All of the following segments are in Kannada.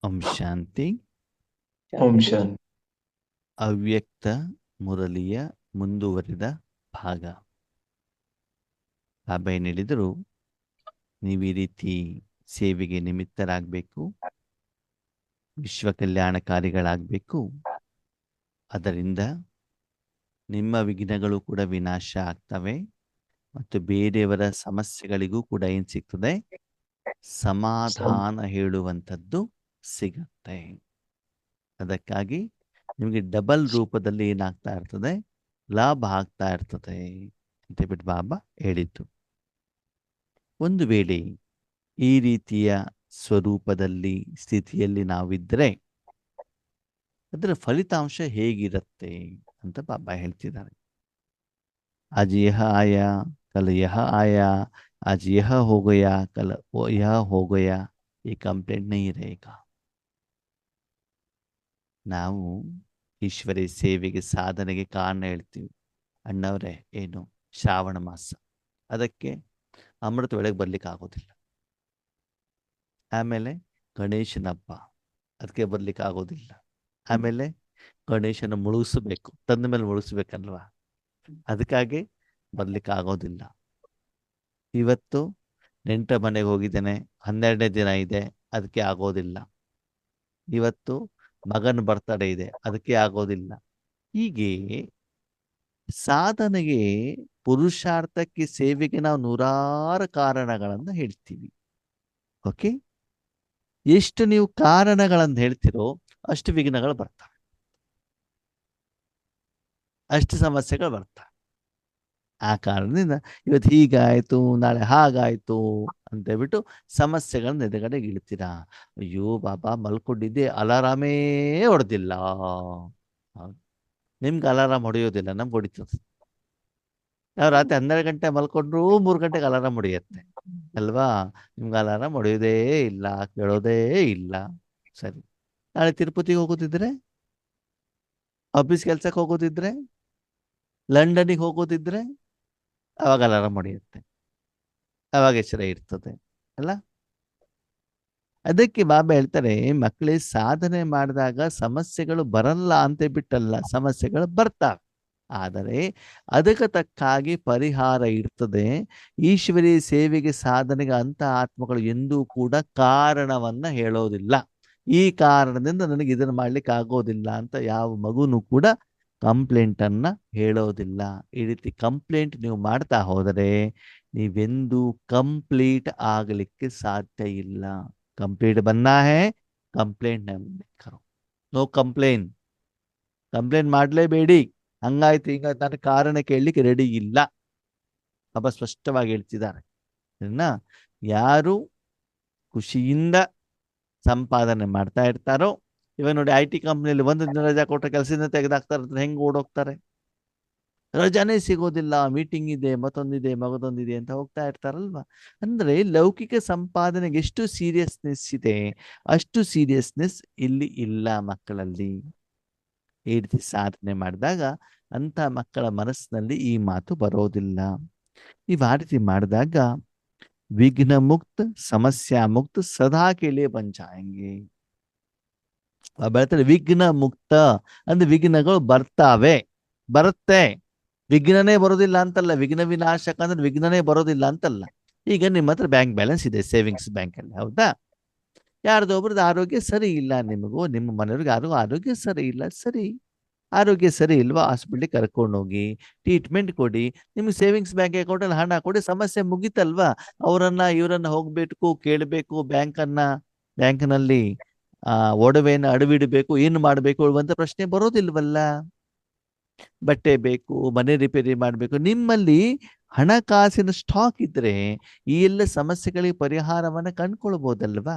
ಓಂ ಶಾಂತಿ. ಓಂ ಶಾಂತಿ. ಅವ್ಯಕ್ತ ಮುರಳಿಯ ಮುಂದುವರಿದ ಭಾಗ. ಬಾಬಾ ಏನು ಹೇಳಿದರು, ನೀವು ಈ ರೀತಿ ಸೇವೆಗೆ ನಿಮಿತ್ತರಾಗಬೇಕು, ವಿಶ್ವ ಕಲ್ಯಾಣಕಾರಿಗಳಾಗಬೇಕು. ಅದರಿಂದ ನಿಮ್ಮ ವಿಘ್ನಗಳು ಕೂಡ ವಿನಾಶ ಆಗ್ತವೆ ಮತ್ತು ಬೇರೆಯವರ ಸಮಸ್ಯೆಗಳಿಗೂ ಕೂಡ ಏನು ಸಿಗ್ತದೆ, ಸಮಾಧಾನ ಹೇಳುವಂಥದ್ದು ಸಿಗತ್ತೆ. ಅದಕ್ಕಾಗಿ ನಿಮಗೆ ಡಬಲ್ ರೂಪದಲ್ಲಿ ಏನಾಗ್ತಾ ಇರ್ತದೆ, ಲಾಭ ಆಗ್ತಾ ಇರ್ತದೆ ಅಂತ ಬಿಟ್ಟು ಬಾಬಾ ಹೇಳಿದ್ದು. ಒಂದು ವೇಳೆ ಈ ರೀತಿಯ ಸ್ವರೂಪದಲ್ಲಿ ಸ್ಥಿತಿಯಲ್ಲಿ ನಾವಿದ್ದರೆ ಅದರ ಫಲಿತಾಂಶ ಹೇಗಿರುತ್ತೆ ಅಂತ ಬಾಬಾ ಹೇಳ್ತಿದ್ದಾರೆ. आज यह आया, कल यह आया, आज यह हो गया, कल यह हो गया, ये ಕಂಪ್ಲೇಂಟ್ नहीं रहेगा. ನಾವು ಈಶ್ವರಿ ಸೇವೆಗೆ ಸಾಧನೆಗೆ ಕಾರಣ ಹೇಳ್ತೀವಿ. ಅಣ್ಣವರೇ, ಏನು ಶ್ರಾವಣ ಮಾಸ, ಅದಕ್ಕೆ ಅಮೃತ ಒಳಗೆ ಬರ್ಲಿಕ್ಕೆ ಆಗೋದಿಲ್ಲ. ಆಮೇಲೆ ಗಣೇಶನ ಹಬ್ಬ, ಅದಕ್ಕೆ ಬರ್ಲಿಕ್ಕೆ ಆಗೋದಿಲ್ಲ. ಆಮೇಲೆ ಗಣೇಶನ ಮುಳುಗಿಸ್ಬೇಕು, ತಂದ ಮೇಲೆ ಮುಳುಗಿಸ್ಬೇಕಲ್ವಾ, ಅದಕ್ಕಾಗಿ ಬರ್ಲಿಕ್ಕೆ ಆಗೋದಿಲ್ಲ. ಇವತ್ತು ನೆಂಟರ ಮನೆಗೆ ಹೋಗಿದ್ದೇನೆ, 12ನೇ ದಿನ ಇದೆ, ಅದಕ್ಕೆ ಆಗೋದಿಲ್ಲ. ಇವತ್ತು ಮಗನ ಬರ್ತಡೇ ಇದೆ, ಅದಕ್ಕೆ ಆಗೋದಿಲ್ಲ. ಹೀಗೆ ಸಾಧನೆಗೆ, ಪುರುಷಾರ್ಥಕ್ಕೆ, ಸೇವೆಗೆ ನಾವು ನೂರಾರು ಕಾರಣಗಳನ್ನು ಹೇಳ್ತೀವಿ. ಓಕೆ, ಎಷ್ಟು ನೀವು ಕಾರಣಗಳನ್ನು ಹೇಳ್ತಿರೋ ಅಷ್ಟು ವಿಘ್ನಗಳು ಬರ್ತವೆ, ಅಷ್ಟು ಸಮಸ್ಯೆಗಳು ಬರ್ತವೆ. ಆ ಕಾರಣದಿಂದ ಇವತ್ತು ಹೀಗಾಯ್ತು, ನಾಳೆ ಹಾಗಾಯ್ತು ಅಂತ ಹೇಳ್ಬಿಟ್ಟು ಸಮಸ್ಯೆಗಳನ್ನ ಎದುರುಗಡೆಗೆ ಇಳ್ತೀರಾ. ಅಯ್ಯೋ ಬಾಬಾ, ಮಲ್ಕೊಂಡಿದ್ದೆ, ಅಲಾರಾಮೇ ಹೊಡೆದಿಲ್ಲ. ನಿಮ್ಗೆ ಅಲಾರಾಮ್ ಹೊಡೆಯೋದಿಲ್ಲ, ನಮ್ಗೆ ಹೊಡಿತದೆ. ನಾವು ರಾತ್ರಿ 12 ಗಂಟೆ ಮಲ್ಕೊಂಡ್ರು 3 ಗಂಟೆಗೆ ಅಲಾರಾಮ್ ಹೊಡೆಯುತ್ತೆ ಅಲ್ವಾ. ನಿಮ್ಗೆ ಅಲಾರಾಮ್ ಹೊಡೆಯೋದೇ ಇಲ್ಲ, ಕೇಳೋದೇ ಇಲ್ಲ. ಸರಿ, ನಾಳೆ ತಿರುಪತಿಗೆ ಹೋಗೋದಿದ್ರೆ, ಆಫೀಸ್ ಕೆಲ್ಸಕ್ಕೆ ಹೋಗೋದಿದ್ರೆ, ಲಂಡನ್ನಿಗೆ ಹೋಗೋದಿದ್ರೆ, ಅವಾಗ ಅಲಾರಾಮ್ ಹೊಡೆಯುತ್ತೆ, ಅವಾಗ ಎಚ್ಚರ ಇರ್ತದೆ ಅಲ್ಲ. ಅದಕ್ಕೆ ಬಾಬಾ ಹೇಳ್ತಾರೆ, ಮಕ್ಕಳೇ ಸಾಧನೆ ಮಾಡಿದಾಗ ಸಮಸ್ಯೆಗಳು ಬರಲ್ಲ ಅಂತ ಬಿಟ್ಟಲ್ಲ, ಸಮಸ್ಯೆಗಳು ಬರ್ತಾವೆ. ಆದರೆ ಅದಕ್ಕೆ ತಕ್ಕಾಗಿ ಪರಿಹಾರ ಇರ್ತದೆ. ಈಶ್ವರಿ ಸೇವೆಗೆ, ಸಾಧನೆಗೆ ಅಂತ ಆತ್ಮಗಳು ಎಂದೂ ಕೂಡ ಕಾರಣವನ್ನ ಹೇಳೋದಿಲ್ಲ. ಈ ಕಾರಣದಿಂದ ನನಗೆ ಇದನ್ನು ಮಾಡ್ಲಿಕ್ಕೆ ಆಗೋದಿಲ್ಲ ಅಂತ ಯಾವ ಮಗುನೂ ಕೂಡ ಕಂಪ್ಲೇಂಟನ್ನು ಹೇಳೋದಿಲ್ಲ. ಈ ರೀತಿ ಕಂಪ್ಲೇಂಟ್ ನೀವು ಮಾಡ್ತಾ ಹೋದರೆ ನೀವೆಂದೂ ಕಂಪ್ಲೀಟ್ ಆಗಲಿಕ್ಕೆ ಸಾಧ್ಯ ಇಲ್ಲ. ಕಂಪ್ಲೀಟ್ ಬನ್ನ ಹೇ, ಕಂಪ್ಲೇಂಟ್ ಕರೋ, ನೋ ಕಂಪ್ಲೇನ್. ಕಂಪ್ಲೇಂಟ್ ಮಾಡಲೇಬೇಡಿ, ಹಂಗಾಯ್ತು ಹಿಂಗಾಯ್ತು, ನನ್ನ ಕಾರಣ ಕೇಳಲಿಕ್ಕೆ ರೆಡಿ ಇಲ್ಲ. ಬಾಬಾ ಸ್ಪಷ್ಟವಾಗಿ ಹೇಳ್ತಿದ್ದಾರೆ. ಯಾರು ಖುಷಿಯಿಂದ ಸಂಪಾದನೆ ಮಾಡ್ತಾ ಇರ್ತಾರೋ, ಇವಾಗ ನೋಡಿ IT ಕಂಪ್ನಿಯಲ್ಲಿ 1 ದಿನ ರಜಾ ಕೊಟ್ಟರೆ ಕೆಲಸದಿಂದ ತೆಗೆದಾಕ್ತಾರೆ, ಹೆಂಗೆ ಓಡೋಗ್ತಾರೆ. ರಜಾನೇ ಸಿಗೋದಿಲ್ಲ, ಮೀಟಿಂಗ್ ಇದೆ, ಮತ್ತೊಂದಿದೆ, ಮಗದೊಂದಿದೆ ಅಂತ ಹೋಗ್ತಾ ಇರ್ತಾರಲ್ವಾ. ಅಂದ್ರೆ ಲೌಕಿಕ ಸಂಪಾದನೆಗೆ ಎಷ್ಟು ಸೀರಿಯಸ್ನೆಸ್ ಇದೆ, ಅಷ್ಟು ಸೀರಿಯಸ್ನೆಸ್ ಇಲ್ಲಿ ಇಲ್ಲ ಮಕ್ಕಳಲ್ಲಿ. ಈ ರೀತಿ ಸಾಧನೆ ಮಾಡಿದಾಗ ಅಂತ ಮಕ್ಕಳ ಮನಸ್ಸಿನಲ್ಲಿ ಈ ಮಾತು ಬರೋದಿಲ್ಲ. ನೀವು ಆ ರೀತಿ ಮಾಡಿದಾಗ ವಿಘ್ನ ಮುಕ್ತ, ಸಮಸ್ಯಾ ಮುಕ್ತ, ಸದಾ ಕೇಳಿ ಬಂಚಾಯಂಗೆ. ಬೆಳ್ತಾರೆ ವಿಘ್ನ ಮುಕ್ತ ಅಂದ್ರೆ ವಿಘ್ನಗಳು ಬರ್ತಾವೆ, ಬರುತ್ತೆ. ವಿಘ್ನನೇ ಬರೋದಿಲ್ಲ ಅಂತಲ್ಲ, ವಿಘ್ನ ವಿನಾಶಕ ಅಂದ್ರೆ ವಿಘ್ನನೇ ಬರೋದಿಲ್ಲ ಅಂತಲ್ಲ. ಈಗ ನಿಮ್ಮ ಹತ್ರ ಬ್ಯಾಂಕ್ ಬ್ಯಾಲೆನ್ಸ್ ಇದೆ, ಸೇವಿಂಗ್ಸ್ ಬ್ಯಾಂಕಲ್ಲಿ, ಹೌದಾ? ಯಾರ್ದೋ ಒಬ್ರದ್ದು ಆರೋಗ್ಯ ಸರಿ ಇಲ್ಲ, ನಿಮಗೂ ನಿಮ್ಮ ಮನೆಯವ್ರಿಗೆ ಯಾರಿಗೂ ಆರೋಗ್ಯ ಸರಿ ಇಲ್ಲ. ಸರಿ, ಆರೋಗ್ಯ ಸರಿ ಇಲ್ವಾ, ಹಾಸ್ಪಿಟ್ಲಿಗೆ ಕರ್ಕೊಂಡೋಗಿ ಟ್ರೀಟ್ಮೆಂಟ್ ಕೊಡಿ. ನಿಮ್ಗೆ ಸೇವಿಂಗ್ಸ್ ಬ್ಯಾಂಕ್ ಅಕೌಂಟಲ್ಲಿ ಹಣ ಕೊಡಿ, ಸಮಸ್ಯೆ ಮುಗಿತಲ್ವಾ. ಅವರನ್ನ ಇವರನ್ನ ಹೋಗ್ಬೇಕು, ಕೇಳಬೇಕು, ಬ್ಯಾಂಕ್ನಲ್ಲಿ ಒಡವೆಯನ್ನು ಅಡವಿಡಬೇಕು, ಏನು ಮಾಡಬೇಕು ಅನ್ನುವಂಥ ಪ್ರಶ್ನೆ ಬರೋದಿಲ್ವಲ್ಲ. ಬಟ್ಟೆ ಬೇಕು, ಮನೆ ರಿಪೇರಿ ಮಾಡಬೇಕು, ನಿಮ್ಮಲ್ಲಿ ಹಣಕಾಸಿನ ಸ್ಟಾಕ್ ಇದ್ರೆ ಈ ಎಲ್ಲ ಸಮಸ್ಯೆಗಳಿಗೆ ಪರಿಹಾರವನ್ನು ಕಂಡುಕೊಳ್ಬೋದಲ್ವಾ.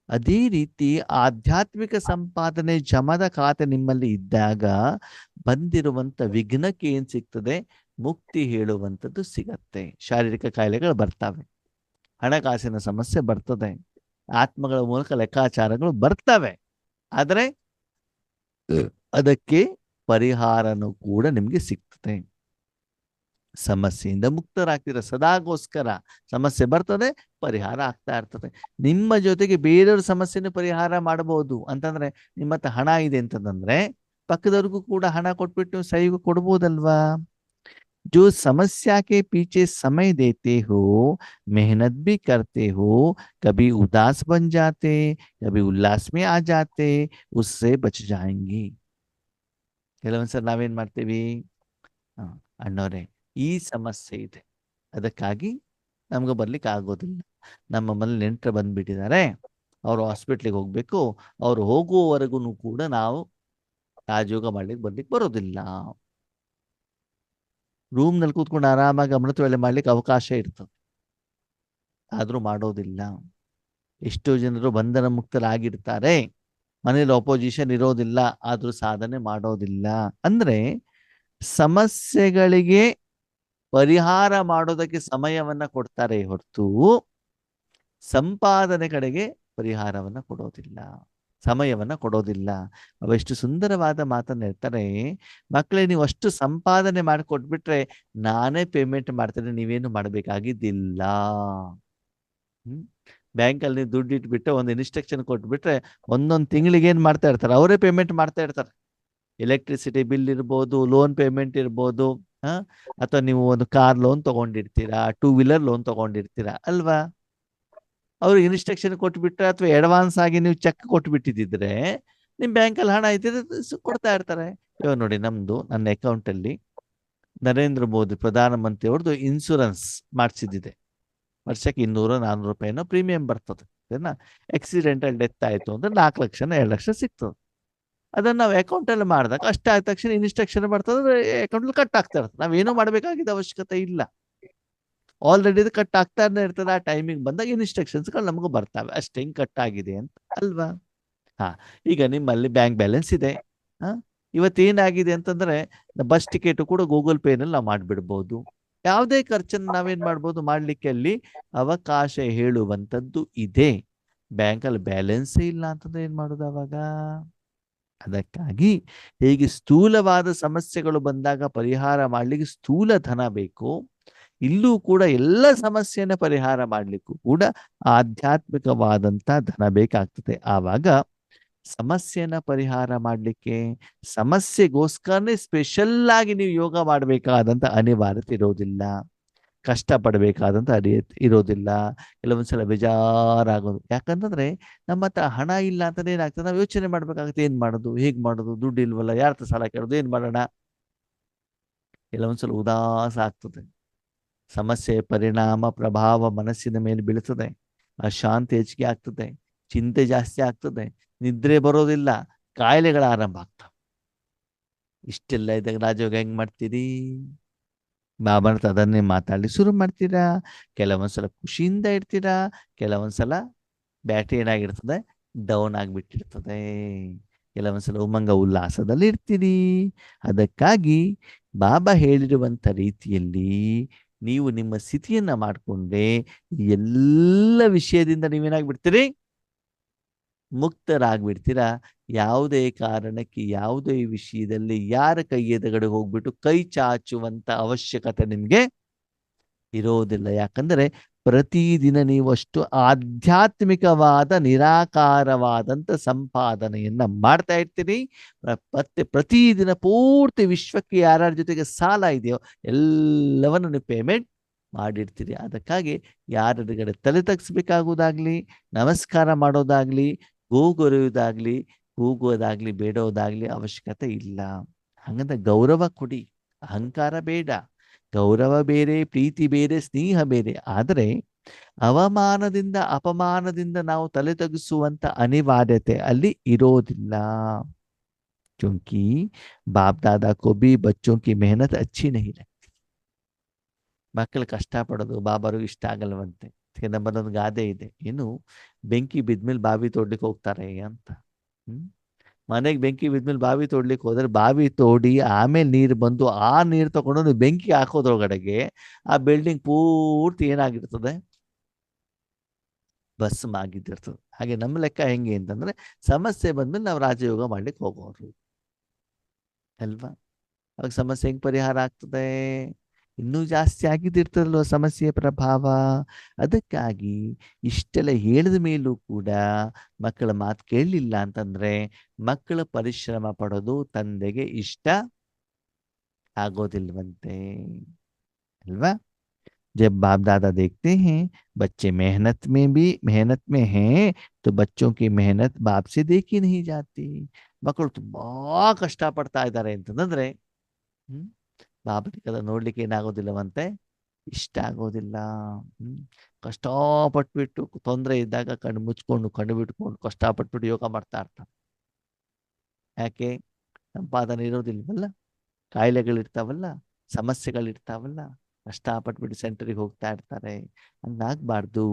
ಅದೇ ರೀತಿ ಆಧ್ಯಾತ್ಮಿಕ ಸಂಪಾದನೆ ಜಮದ ಖಾತೆ ನಿಮ್ಮಲ್ಲಿ ಇದ್ದಾಗ ಬಂದಿರುವಂತ ವಿಘ್ನಕ್ಕೆ ಏನ್ ಸಿಗ್ತದೆ, ಮುಕ್ತಿ ಹೇಳುವಂಥದ್ದು ಸಿಗತ್ತೆ. ಶಾರೀರಿಕ ಕಾಯಿಲೆಗಳು ಬರ್ತವೆ, ಹಣಕಾಸಿನ ಸಮಸ್ಯೆ ಬರ್ತದೆ, ಆತ್ಮಗಳ ಮೂಲಕ ಲೆಕ್ಕಾಚಾರಗಳು ಬರ್ತವೆ. ಆದರೆ ಅದಕ್ಕೆ ಪರಿಹಾರನೂ ಕೂಡ ನಿಮಗೆ ಸಿಗ್ತದೆ. ಸಮಸ್ಯೆಯಿಂದ ಮುಕ್ತರಾಗ್ತೀರ. ಸದಾಗೋಸ್ಕರ ಸಮಸ್ಯೆ ಬರ್ತದೆ, ಪರಿಹಾರ ಆಗ್ತಾ ಇರ್ತದೆ. ನಿಮ್ಮ ಜೊತೆಗೆ ಬೇರೆಯವ್ರ ಸಮಸ್ಯೆನೂ ಪರಿಹಾರ ಮಾಡಬಹುದು. ಅಂತಂದ್ರೆ ನಿಮ್ಮ ಹತ್ರ ಹಣ ಇದೆ ಅಂತಂದ್ರೆ ಪಕ್ಕದವ್ರಿಗೂ ಕೂಡ ಹಣ ಕೊಟ್ಬಿಟ್ಟು ಸಹಿಗೂ ಕೊಡ್ಬೋದಲ್ವಾ. जो समस्या के पीछे समय देते हो, मेहनत भी करते हो, कभी उदास बन जाते, कभी उल्लास में आ जाते, उससे बच जाएंगी. ಕೆಲವೊಂದ್ಸಲ ನಾವೇನ್ ಮಾಡ್ತೀವಿ, ಹ, ಅಣ್ಣವ್ರೆ ಈ ಸಮಸ್ಯೆ ಇದೆ, ಅದಕ್ಕಾಗಿ ನಮ್ಗೆ ಬರ್ಲಿಕ್ಕೆ ಆಗೋದಿಲ್ಲ. ನಮ್ಮ ಮನೇಲಿ ನೆಂಟರು ಬಂದ್ಬಿಟ್ಟಿದ್ದಾರೆ, ಅವರು ಹಾಸ್ಪಿಟ್ಲಿಗೆ ಹೋಗ್ಬೇಕು, ಅವ್ರು ಹೋಗುವವರೆಗೂ ಕೂಡ ನಾವು ರಾಜಯೋಗ ಬರ್ಲಿಕ್ಕೆ ಬರೋದಿಲ್ಲ. ರೂಮ್ನಲ್ಲಿ ಕೂತ್ಕೊಂಡು ಆರಾಮಾಗಿ ಅಮೃತ ವೇಳೆ ಮಾಡ್ಲಿಕ್ಕೆ ಅವಕಾಶ ಇರ್ತದೆ, ಆದ್ರೂ ಮಾಡೋದಿಲ್ಲ. ಎಷ್ಟೋ ಜನರು ಬಂಧನ ಮುಕ್ತರಾಗಿರ್ತಾರೆ, ಮನೇಲಿ ಅಪೋಸಿಷನ್ ಇರೋದಿಲ್ಲ, ಆದ್ರೂ ಸಾಧನೆ ಮಾಡೋದಿಲ್ಲ. ಅಂದ್ರೆ ಸಮಸ್ಯೆಗಳಿಗೆ ಪರಿಹಾರ ಮಾಡೋದಕ್ಕೆ ಸಮಯವನ್ನ ಕೊಡ್ತಾರೆ ಹೊರತು ಸಂಪಾದನೆ ಕಡೆಗೆ ಪರಿಹಾರವನ್ನ ಕೊಡೋದಿಲ್ಲ, ಸಮಯವನ್ನ ಕೊಡೋದಿಲ್ಲ. ಅವೆಷ್ಟು ಸುಂದರವಾದ ಮಾತನ್ನ ಹೇಳ್ತಾರೆ, ಮಕ್ಕಳೇ ನೀವು ಅಷ್ಟು ಸಂಪಾದನೆ ಮಾಡಿಕೊಟ್ಬಿಟ್ರೆ ನಾನೇ ಪೇಮೆಂಟ್ ಮಾಡ್ತೇನೆ, ನೀವೇನು ಮಾಡಬೇಕಾಗಿದ್ದಿಲ್ಲ. ಬ್ಯಾಂಕಲ್ಲಿ ನೀವು ದುಡ್ಡು ಇಟ್ಬಿಟ್ಟು ಒಂದು ಇನ್ಸ್ಟ್ರಕ್ಷನ್ ಕೊಟ್ಬಿಟ್ರೆ ಒಂದೊಂದು ತಿಂಗಳಿಗೆ ಏನ್ ಮಾಡ್ತಾ ಇರ್ತಾರೆ, ಅವರೇ ಪೇಮೆಂಟ್ ಮಾಡ್ತಾ ಇರ್ತಾರೆ. ಎಲೆಕ್ಟ್ರಿಸಿಟಿ ಬಿಲ್ ಇರ್ಬೋದು, ಲೋನ್ ಪೇಮೆಂಟ್ ಇರ್ಬೋದು, ಅಥವಾ ನೀವು ಒಂದು ಕಾರ್ ಲೋನ್ ತಗೊಂಡಿರ್ತೀರಾ, 2 ವೀಲರ್ ಲೋನ್ ತಗೊಂಡಿರ್ತೀರಾ ಅಲ್ವಾ. ಅವ್ರಿಗೆ ಇನ್ಸ್ಟ್ರಕ್ಷನ್ ಕೊಟ್ಬಿಟ್ರೆ ಅಥವಾ ಅಡ್ವಾನ್ಸ್ ಆಗಿ ನೀವು ಚೆಕ್ ಕೊಟ್ಬಿಟ್ಟಿದ್ರೆ ನಿಮ್ ಬ್ಯಾಂಕಲ್ಲಿ ಹಣ ಇದ್ದರೆ ಕೊಡ್ತಾ ಇರ್ತಾರೆ. ಇವಾಗ ನೋಡಿ, ನನ್ನ ಅಕೌಂಟ್ ಅಲ್ಲಿ ನರೇಂದ್ರ ಮೋದಿ ಪ್ರಧಾನಮಂತ್ರಿ ಅವ್ರದ್ದು ಇನ್ಶೂರೆನ್ಸ್ ಮಾಡಿಸಿದ್ದಿದೆ. ವರ್ಷಕ್ಕೆ 200-400 ರೂಪಾಯಿನೋ ಪ್ರೀಮಿಯಂ ಬರ್ತದೆ. ಆಕ್ಸಿಡೆಂಟಲ್ ಡೆತ್ ಆಯ್ತು ಅಂದ್ರೆ 4 ಲಕ್ಷ 2 ಲಕ್ಷ ಸಿಗ್ತದೆ. ಅದನ್ನ ನಾವು ಅಕೌಂಟಲ್ಲಿ ಮಾಡಿದಾಗ ಅಷ್ಟಾದ ತಕ್ಷಣ ಇನ್ಸ್ಟ್ರಕ್ಷನ್ ಬರ್ತದೆ, ಅಕೌಂಟಲ್ಲಿ ಕಟ್ ಆಗ್ತಾ ಇರ್ತದೆ. ನಾವೇನೋ ಮಾಡಬೇಕಾಗಿದ್ದ ಅವಶ್ಯಕತೆ ಇಲ್ಲ, ಆಲ್ರೆಡಿ ಇದು ಕಟ್ ಆಗ್ತಾನೆ ಇರ್ತದೆ. ಆ ಟೈಮಿಗೆ ಬಂದಾಗ ಇನ್ಸ್ಟ್ರಕ್ಷನ್ಸ್ಗಳು ನಮಗೂ ಬರ್ತವೆ, ಅಷ್ಟೇ ಹಿಂಗೆ ಕಟ್ ಆಗಿದೆ ಅಂತ ಅಲ್ವಾ. ಈಗ ನಿಮ್ಮಲ್ಲಿ ಬ್ಯಾಂಕ್ ಬ್ಯಾಲೆನ್ಸ್ ಇದೆ. ಇವತ್ತೇನಾಗಿದೆ ಅಂತಂದ್ರೆ ಬಸ್ ಟಿಕೆಟ್ ಕೂಡ ಗೂಗಲ್ ಪೇನಲ್ಲಿ ನಾವು ಮಾಡಿಬಿಡ್ಬೋದು. ಯಾವುದೇ ಖರ್ಚನ್ನು ನಾವೇನ್ ಮಾಡ್ಬೋದು, ಮಾಡ್ಲಿಕ್ಕೆ ಅಲ್ಲಿ ಅವಕಾಶ ಹೇಳುವಂಥದ್ದು ಇದೆ. ಬ್ಯಾಂಕಲ್ಲಿ ಬ್ಯಾಲೆನ್ಸೇ ಇಲ್ಲ ಅಂತಂದ್ರೆ ಏನ್ ಮಾಡೋದು ಅವಾಗ. ಅದಕ್ಕಾಗಿ ಹೇಗೆ ಸ್ಥೂಲವಾದ ಸಮಸ್ಯೆಗಳು ಬಂದಾಗ ಪರಿಹಾರ ಮಾಡ್ಲಿಕ್ಕೆ ಸ್ಥೂಲ ಧನ ಬೇಕು, ಇಲ್ಲೂ ಕೂಡ ಎಲ್ಲ ಸಮಸ್ಯೆನ ಪರಿಹಾರ ಮಾಡ್ಲಿಕ್ಕೂ ಕೂಡ ಆಧ್ಯಾತ್ಮಿಕವಾದಂತ ಧನ ಬೇಕಾಗ್ತದೆ. ಆವಾಗ ಸಮಸ್ಯೆನ ಪರಿಹಾರ ಮಾಡಲಿಕ್ಕೆ ಸಮಸ್ಯೆಗೋಸ್ಕರನೇ ಸ್ಪೆಷಲ್ ಆಗಿ ನೀವು ಯೋಗ ಮಾಡಬೇಕಾದಂತ ಅನಿವಾರ್ಯತೆ ಇರೋದಿಲ್ಲ, ಕಷ್ಟಪಡಬೇಕಾದಂತ ಇರೋದಿಲ್ಲ. ಕೆಲವೊಂದ್ಸಲ ಬೇಜಾರಾಗೋದು, ಯಾಕಂತಂದ್ರೆ ನಮ್ಮ ಹತ್ರ ಹಣ ಇಲ್ಲ ಅಂತಂದ್ರೆ ಏನಾಗ್ತದೆ, ನಾವು ಯೋಚನೆ ಮಾಡ್ಬೇಕಾಗುತ್ತೆ, ಏನ್ ಮಾಡೋದು, ಹೇಗ್ ಮಾಡೋದು, ದುಡ್ಡು ಇಲ್ವಲ್ಲ, ಯಾರ ಹತ್ರ ಸಾಲ ಕೇಳೋದು, ಏನ್ ಮಾಡೋಣ. ಕೆಲವೊಂದ್ಸಲ ಉದಾಸ ಆಗ್ತದೆ. ಸಮಸ್ಯೆ ಪರಿಣಾಮ ಪ್ರಭಾವ ಮನಸ್ಸಿನ ಮೇಲೆ ಬೀಳ್ತದೆ, ಅಶಾಂತಿ ಹೆಚ್ಚಿಗೆ ಆಗ್ತದೆ, ಚಿಂತೆ ಜಾಸ್ತಿ ಆಗ್ತದೆ, ನಿದ್ರೆ ಬರೋದಿಲ್ಲ, ಕಾಯಿಲೆಗಳ ಆರಂಭ ಆಗ್ತವೆ. ಇಷ್ಟೆಲ್ಲ ಇದ್ದಾಗ ರಾಜಯೋಗ ಹೆಂಗ್ ಮಾಡ್ತೀರಿ? ಬಾಬಾರ್ಥ ಅದನ್ನೇ ಮಾತಾಡಿ ಶುರು ಮಾಡ್ತೀರಾ. ಕೆಲವೊಂದ್ಸಲ ಖುಷಿಯಿಂದ ಇರ್ತೀರಾ, ಕೆಲವೊಂದ್ಸಲ ಬ್ಯಾಟ್ರಿ ಏನಾಗಿರ್ತದೆ, ಡೌನ್ ಆಗಿಬಿಟ್ಟಿರ್ತದೆ, ಕೆಲವೊಂದ್ಸಲ ಉಮಂಗ ಉಲ್ಲಾಸದಲ್ಲಿ ಇರ್ತೀರಿ. ಅದಕ್ಕಾಗಿ ಬಾಬಾ ಹೇಳಿರುವಂಥ ರೀತಿಯಲ್ಲಿ ನೀವು ನಿಮ್ಮ ಸ್ಥಿತಿಯನ್ನ ಮಾಡಿಕೊಂಡ್ರೆ ಎಲ್ಲ ವಿಷಯದಿಂದ ನೀವೇನಾಗ್ಬಿಡ್ತೀರಿ, ಮುಕ್ತರಾಗ್ಬಿಡ್ತೀರಾ. ಯಾವುದೇ ಕಾರಣಕ್ಕೆ ಯಾವುದೇ ವಿಷಯದಲ್ಲಿ ಯಾರ ಕೈ ಎದುರುಗಡೆ ಹೋಗ್ಬಿಟ್ಟು ಕೈ ಚಾಚುವಂತ ಅವಶ್ಯಕತೆ ನಿಮ್ಗೆ ಇರೋದಿಲ್ಲ. ಯಾಕಂದ್ರೆ ಪ್ರತಿದಿನ ನೀವು ಅಷ್ಟು ಆಧ್ಯಾತ್ಮಿಕವಾದ ನಿರಾಕಾರವಾದಂತ ಸಂಪಾದನೆಯನ್ನ ಮಾಡ್ತಾ ಇರ್ತೀರಿ. ಮತ್ತೆ ಪ್ರತಿದಿನ ಪೂರ್ತಿ ವಿಶ್ವಕ್ಕೆ ಯಾರ್ಯಾರ ಜೊತೆಗೆ ಸಾಲ ಇದೆಯೋ ಎಲ್ಲವನ್ನು ನೀವು ಪೇಮೆಂಟ್ ಮಾಡಿರ್ತೀರಿ. ಅದಕ್ಕಾಗಿ ಯಾರೆದುರುಗಡೆ ತಲೆ ತಗ್ಸ್ಬೇಕಾಗುವುದಾಗ್ಲಿ, ನಮಸ್ಕಾರ ಮಾಡೋದಾಗ್ಲಿ, ಕೂಗೊರೆಯುವುದಾಗ್ಲಿ, ಕೂಗೋದಾಗ್ಲಿ, ಬೇಡೋದಾಗ್ಲಿ ಅವಶ್ಯಕತೆ ಇಲ್ಲ. ಹಂಗಂತ ಗೌರವ ಕೊಡಿ, ಅಹಂಕಾರ ಬೇಡ. ಗೌರವ ಬೇರೆ, ಪ್ರೀತಿ ಬೇರೆ, ಸ್ನೇಹ ಬೇರೆ. ಆದರೆ ಅವಮಾನದಿಂದ ಅಪಮಾನದಿಂದ ನಾವು ತಲೆ ತಗ್ಗಿಸುವಂತ ಅನಿವಾರ್ಯತೆ ಅಲ್ಲಿ ಇರೋದಿಲ್ಲ. ಕ್योंकि बाप दादा को भी बच्चों की मेहनत अच्छी नहीं लगती. ಮಕ್ಕಳು ಕಷ್ಟಪಡೋದು ಬಾಬಾರಿಗೂ ಇಷ್ಟ ಆಗಲ್ವಂತೆ. ನಮ್ಮದೊಂದು ಗಾದೆ ಇದೆ, ಏನು ಬೆಂಕಿ ಬಿದ್ಮೇಲೆ ಬಾವಿ ತೋಡ್ಲಿಕ್ಕೆ ಹೋಗ್ತಾರೆ ಅಂತ. ಮನೆಗೆ ಬೆಂಕಿ ಬಿದ್ಮೇಲೆ ಬಾವಿ ತೋಡ್ಲಿಕ್ಕೆ ಹೋದ್ರೆ ಬಾವಿ ತೋಡಿ ಆಮೇಲೆ ನೀರು ಬಂದು ಆ ನೀರು ತಗೊಂಡು ಬೆಂಕಿ ಹಾಕೋದ್ರೊಳಗಡೆಗೆ ಆ ಬಿಲ್ಡಿಂಗ್ ಪೂರ್ತಿ ಏನಾಗಿರ್ತದೆ, ಭಸ್ಮ ಆಗಿದ್ದಿರ್ತದೆ. ಹಾಗೆ ನಮ್ಮ ಲೆಕ್ಕ ಹೆಂಗೆ ಅಂತಂದ್ರೆ ಸಮಸ್ಯೆ ಬಂದ್ಮೇಲೆ ನಾವು ರಾಜಯೋಗ ಮಾಡ್ಲಿಕ್ಕೆ ಹೋಗೋರು ಅಲ್ವಾ. ಅವಾಗ ಸಮಸ್ಯೆ ಹೆಂಗ್ ಪರಿಹಾರ ಆಗ್ತದೆ? ಇನ್ನೂ ಜಾಸ್ತಿ ಆಗಿದ್ದಿರ್ತದಲ್ವ ಸಮಸ್ಯೆಯ ಪ್ರಭಾವ. ಅದಕ್ಕಾಗಿ ಇಷ್ಟೆಲ್ಲ ಹೇಳಿದ ಮೇಲೂ ಕೂಡ ಮಕ್ಕಳ ಮಾತು ಕೇಳಲಿಲ್ಲ ಅಂತಂದ್ರೆ ಮಕ್ಕಳ ಪರಿಶ್ರಮ ಪಡೋದು ತಂದೆಗೆ ಇಷ್ಟ ಆಗೋದಿಲ್ವಂತೆ ಅಲ್ವಾ. जब बाप दादा देखते हैं बच्चे मेहनत में हैं तो बच्चों की मेहनत बाप से देखी नहीं जाती. ಮಕ್ಕಳು ತುಂಬಾ ಕಷ್ಟ ಪಡ್ತಾ ಇದ್ದಾರೆ ಅಂತಂದ್ರೆ ಬಾಬನಿಗೆಲ್ಲ ನೋಡ್ಲಿಕ್ಕೆ ಏನಾಗೋದಿಲ್ಲವಂತೆ, ಇಷ್ಟ ಆಗೋದಿಲ್ಲ. ಕಷ್ಟಪಟ್ಬಿಟ್ಟು ತೊಂದರೆ ಇದ್ದಾಗ ಕಣ್ಣು ಬಿಟ್ಕೊಂಡು ಕಷ್ಟಪಟ್ಬಿಟ್ಟು ಯೋಗ ಮಾಡ್ತಾ ಇರ್ತಾರೆ. ಯಾಕೆ? ಸಂಪಾದನೆ ಇರೋದಿಲ್ವಲ್ಲ, ಕಾಯಿಲೆಗಳಿರ್ತಾವಲ್ಲ, ಸಮಸ್ಯೆಗಳಿರ್ತಾವಲ್ಲ, ಕಷ್ಟಪಟ್ಬಿಟ್ಟು ಸೆಂಟರಿಗೆ ಹೋಗ್ತಾ ಇರ್ತಾರೆ. ಹಂಗಾಗ್ಬಾರ್ದು.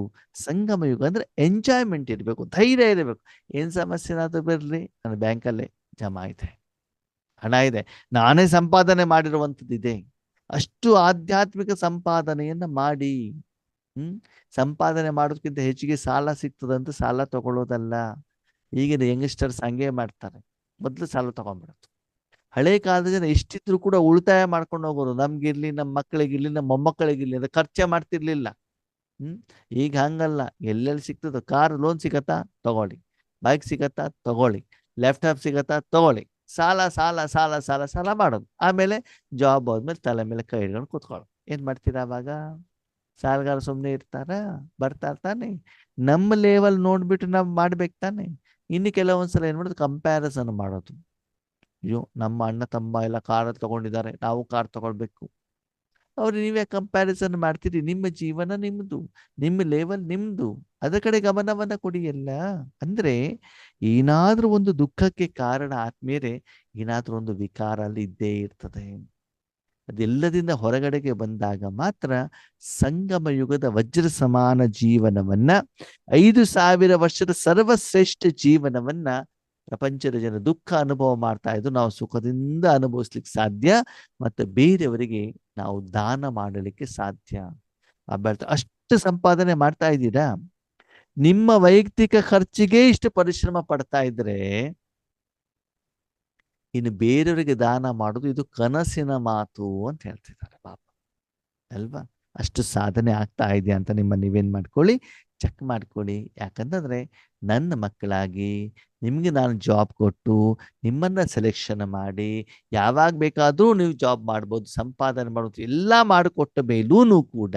ಸಂಗಮ ಯುಗ ಅಂದ್ರೆ ಎಂಜಾಯ್ಮೆಂಟ್ ಇರಬೇಕು, ಧೈರ್ಯ ಇರಬೇಕು. ಏನ್ ಸಮಸ್ಯೆನಾದ್ರೂ ಬರಲಿ, ನನ್ನ ಬ್ಯಾಂಕಲ್ಲೇ ಜಮಾ ಇದೆ, ಹಣ ಇದೆ, ನಾನೇ ಸಂಪಾದನೆ ಮಾಡಿರುವಂಥದ್ದಿದೆ. ಅಷ್ಟು ಆಧ್ಯಾತ್ಮಿಕ ಸಂಪಾದನೆಯನ್ನ ಮಾಡಿ. ಸಂಪಾದನೆ ಮಾಡೋದಕ್ಕಿಂತ ಹೆಚ್ಚಿಗೆ ಸಾಲ ಸಿಗ್ತದಂತ ಸಾಲ ತಗೊಳ್ಳೋದಲ್ಲ. ಈಗಿನ ಯಂಗ್ಸ್ಟರ್ಸ್ ಹಂಗೆ ಮಾಡ್ತಾರೆ, ಮೊದಲು ಸಾಲ ತಗೊಂಡ್ಬಿಡೋದು. ಹಳೆ ಕಾಲದ ಜನ ಎಷ್ಟಿದ್ರು ಕೂಡ ಉಳಿತಾಯ ಮಾಡ್ಕೊಂಡು ಹೋಗೋರು, ನಮ್ಗಿರ್ಲಿ, ನಮ್ಮ ಮಕ್ಕಳಿಗಿರ್ಲಿ, ನಮ್ಮ ಮೊಮ್ಮಕ್ಕಳಿಗಿರ್ಲಿ ಅಂತ ಖರ್ಚೆ ಮಾಡ್ತಿರ್ಲಿಲ್ಲ. ಈಗ ಹಂಗಲ್ಲ, ಎಲ್ಲೆಲ್ಲಿ ಸಿಗ್ತದೋ. ಕಾರ್ ಲೋನ್ ಸಿಗತ್ತಾ ತಗೊಳ್ಳಿ, ಬೈಕ್ ಸಿಗತ್ತಾ ತಗೊಳ್ಳಿ, ಲ್ಯಾಪ್ಟಾಪ್ ಸಿಗತ್ತಾ ತಗೊಳ್ಳಿ. ಸಾಲ ಸಾಲ ಸಾಲ ಸಾಲ ಸಾಲ ಮಾಡೋದು. ಆಮೇಲೆ ಜಾಬ್ ಹೋದ್ಮೇಲೆ ತಲೆ ಮೇಲೆ ಕೈ ಹಿಡ್ಕೊಂಡು ಕೂತ್ಕೊಳ್ಳೋದು. ಏನ್ ಮಾಡ್ತೀರಾ ಅವಾಗ? ಸಾಲಗಾರ ಸುಮ್ಮನೆ ಇರ್ತಾರ? ಬರ್ತಾ ತಾನೆ. ನಮ್ಮ ಲೆವೆಲ್ ನೋಡ್ಬಿಟ್ಟು ನಾವು ಮಾಡ್ಬೇಕು ತಾನೆ. ಇನ್ನು ಕೆಲವೊಂದ್ಸಲ ಏನ್ ಮಾಡೋದು, ಕಂಪ್ಯಾರಿಸನ್ ಮಾಡೋದು. ಅಯ್ಯೋ, ನಮ್ಮ ಅಣ್ಣ ತಮ್ಮ ಎಲ್ಲ ಕಾರ್ ತಗೊಂಡಿದ್ದಾರೆ, ನಾವು ಕಾರ್ ತಗೊಳ್ಬೇಕು. ಅವ್ರು ನೀವೇ ಕಂಪ್ಯಾರಿಸನ್ ಮಾಡ್ತೀರಿ? ನಿಮ್ಮ ಜೀವನ ನಿಮ್ದು, ನಿಮ್ಮ ಲೆವೆಲ್ ನಿಮ್ದು, ಅದ ಕಡೆ ಗಮನವನ್ನ ಕೊಡಿ. ಎಲ್ಲ ಅಂದ್ರೆ ಏನಾದ್ರೂ ಒಂದು ದುಃಖಕ್ಕೆ ಕಾರಣ ಆದ್ಮೇಲೆ ಏನಾದ್ರೂ ಒಂದು ವಿಕಾರ ಅಲ್ಲಿ ಇದ್ದೇ ಇರ್ತದೆ. ಅದೆಲ್ಲದಿಂದ ಹೊರಗಡೆಗೆ ಬಂದಾಗ ಮಾತ್ರ ಸಂಗಮ ಯುಗದ ವಜ್ರ ಸಮಾನ ಜೀವನವನ್ನ, 5,000 ವರ್ಷದ ಸರ್ವಶ್ರೇಷ್ಠ ಜೀವನವನ್ನ ಪ್ರಪಂಚದ ಜನ ದುಃಖ ಅನುಭವ ಮಾಡ್ತಾ ಇದ್ದು ನಾವು ಸುಖದಿಂದ ಅನುಭವಿಸ್ಲಿಕ್ಕೆ ಸಾಧ್ಯ, ಮತ್ತು ಬೇರೆಯವರಿಗೆ ನಾವು ದಾನ ಮಾಡಲಿಕ್ಕೆ ಸಾಧ್ಯ. ಅಷ್ಟು ಸಂಪಾದನೆ ಮಾಡ್ತಾ ಇದ್ದೀರಾ, ನಿಮ್ಮ ವೈಯಕ್ತಿಕ ಖರ್ಚಿಗೆ ಇಷ್ಟು ಪರಿಶ್ರಮ ಪಡ್ತಾ ಇದ್ರೆ ಇನ್ನು ಬೇರೆಯವರಿಗೆ ದಾನ ಮಾಡೋದು ಇದು ಕನಸಿನ ಮಾತು ಅಂತ ಹೇಳ್ತಿದ್ದಾರೆ ಪಾಪ ಅಲ್ವಾ. ಅಷ್ಟು ಸಾಧನೆ ಆಗ್ತಾ ಇದೆಯಾ ಅಂತ ನೀವೇನ್ ಮಾಡ್ಕೊಳ್ಳಿ, ಚೆಕ್ ಮಾಡ್ಕೊಳ್ಳಿ. ಯಾಕಂತಂದ್ರೆ ನನ್ನ ಮಕ್ಕಳಾಗಿ ನಿಮ್ಗೆ ನಾನು ಜಾಬ್ ಕೊಟ್ಟು ನಿಮ್ಮನ್ನ ಸೆಲೆಕ್ಷನ್ ಮಾಡಿ ಯಾವಾಗ ಬೇಕಾದ್ರೂ ನೀವು ಜಾಬ್ ಮಾಡ್ಬೋದು, ಸಂಪಾದನೆ ಮಾಡೋದು ಎಲ್ಲ ಮಾಡಿಕೊಟ್ಟ ಮೇಲೂ ಕೂಡ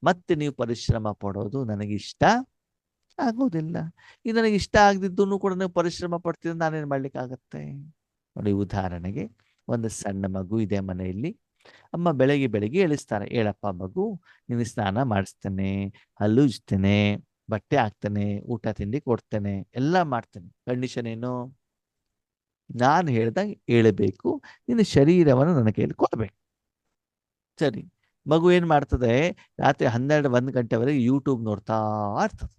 ಮತ್ತೆ ನೀವು ಪರಿಶ್ರಮ ಪಡೋದು ನನಗಿಷ್ಟ ಆಗೋದಿಲ್ಲ. ಈಗ ನನಗೆ ಇಷ್ಟ ಆಗದಿದ್ದೂ ಕೂಡ ನೀವು ಪರಿಶ್ರಮ ಪಡ್ತಿದ್ರೆ ನಾನೇನು ಮಾಡ್ಲಿಕ್ಕಾಗತ್ತೆ ನೋಡಿ. ಉದಾಹರಣೆಗೆ ಒಂದು ಸಣ್ಣ ಮಗು ಇದೆ ಮನೆಯಲ್ಲಿ. ಅಮ್ಮ ಬೆಳಗ್ಗೆ ಎಳಿಸ್ತಾರೆ, ಹೇಳಪ್ಪ ಮಗು, ನೀನು ಸ್ನಾನ ಮಾಡಿಸ್ತೇನೆ, ಹಲ್ಲು ಉಜ್ತೇನೆ, ಬಟ್ಟೆ ಹಾಕ್ತೇನೆ, ಊಟ ತಿಂಡಿ ಕೊಡ್ತೇನೆ, ಎಲ್ಲ ಮಾಡ್ತೇನೆ. ಕಂಡೀಷನ್ ಏನು? ನಾನು ಹೇಳ್ದಂಗೆ ಹೇಳಬೇಕು, ನಿನ್ನ ಶರೀರವನ್ನು ನನ್ನ ಕೈಯಲ್ಲಿ ಕೊಡ್ಬೇಕು. ಸರಿ, ಮಗು ಏನ್ ಮಾಡ್ತದೆ? ರಾತ್ರಿ 12-1 ಗಂಟೆವರೆಗೆ ಯೂಟ್ಯೂಬ್ ನೋಡ್ತಾ ಇರ್ತದೆ.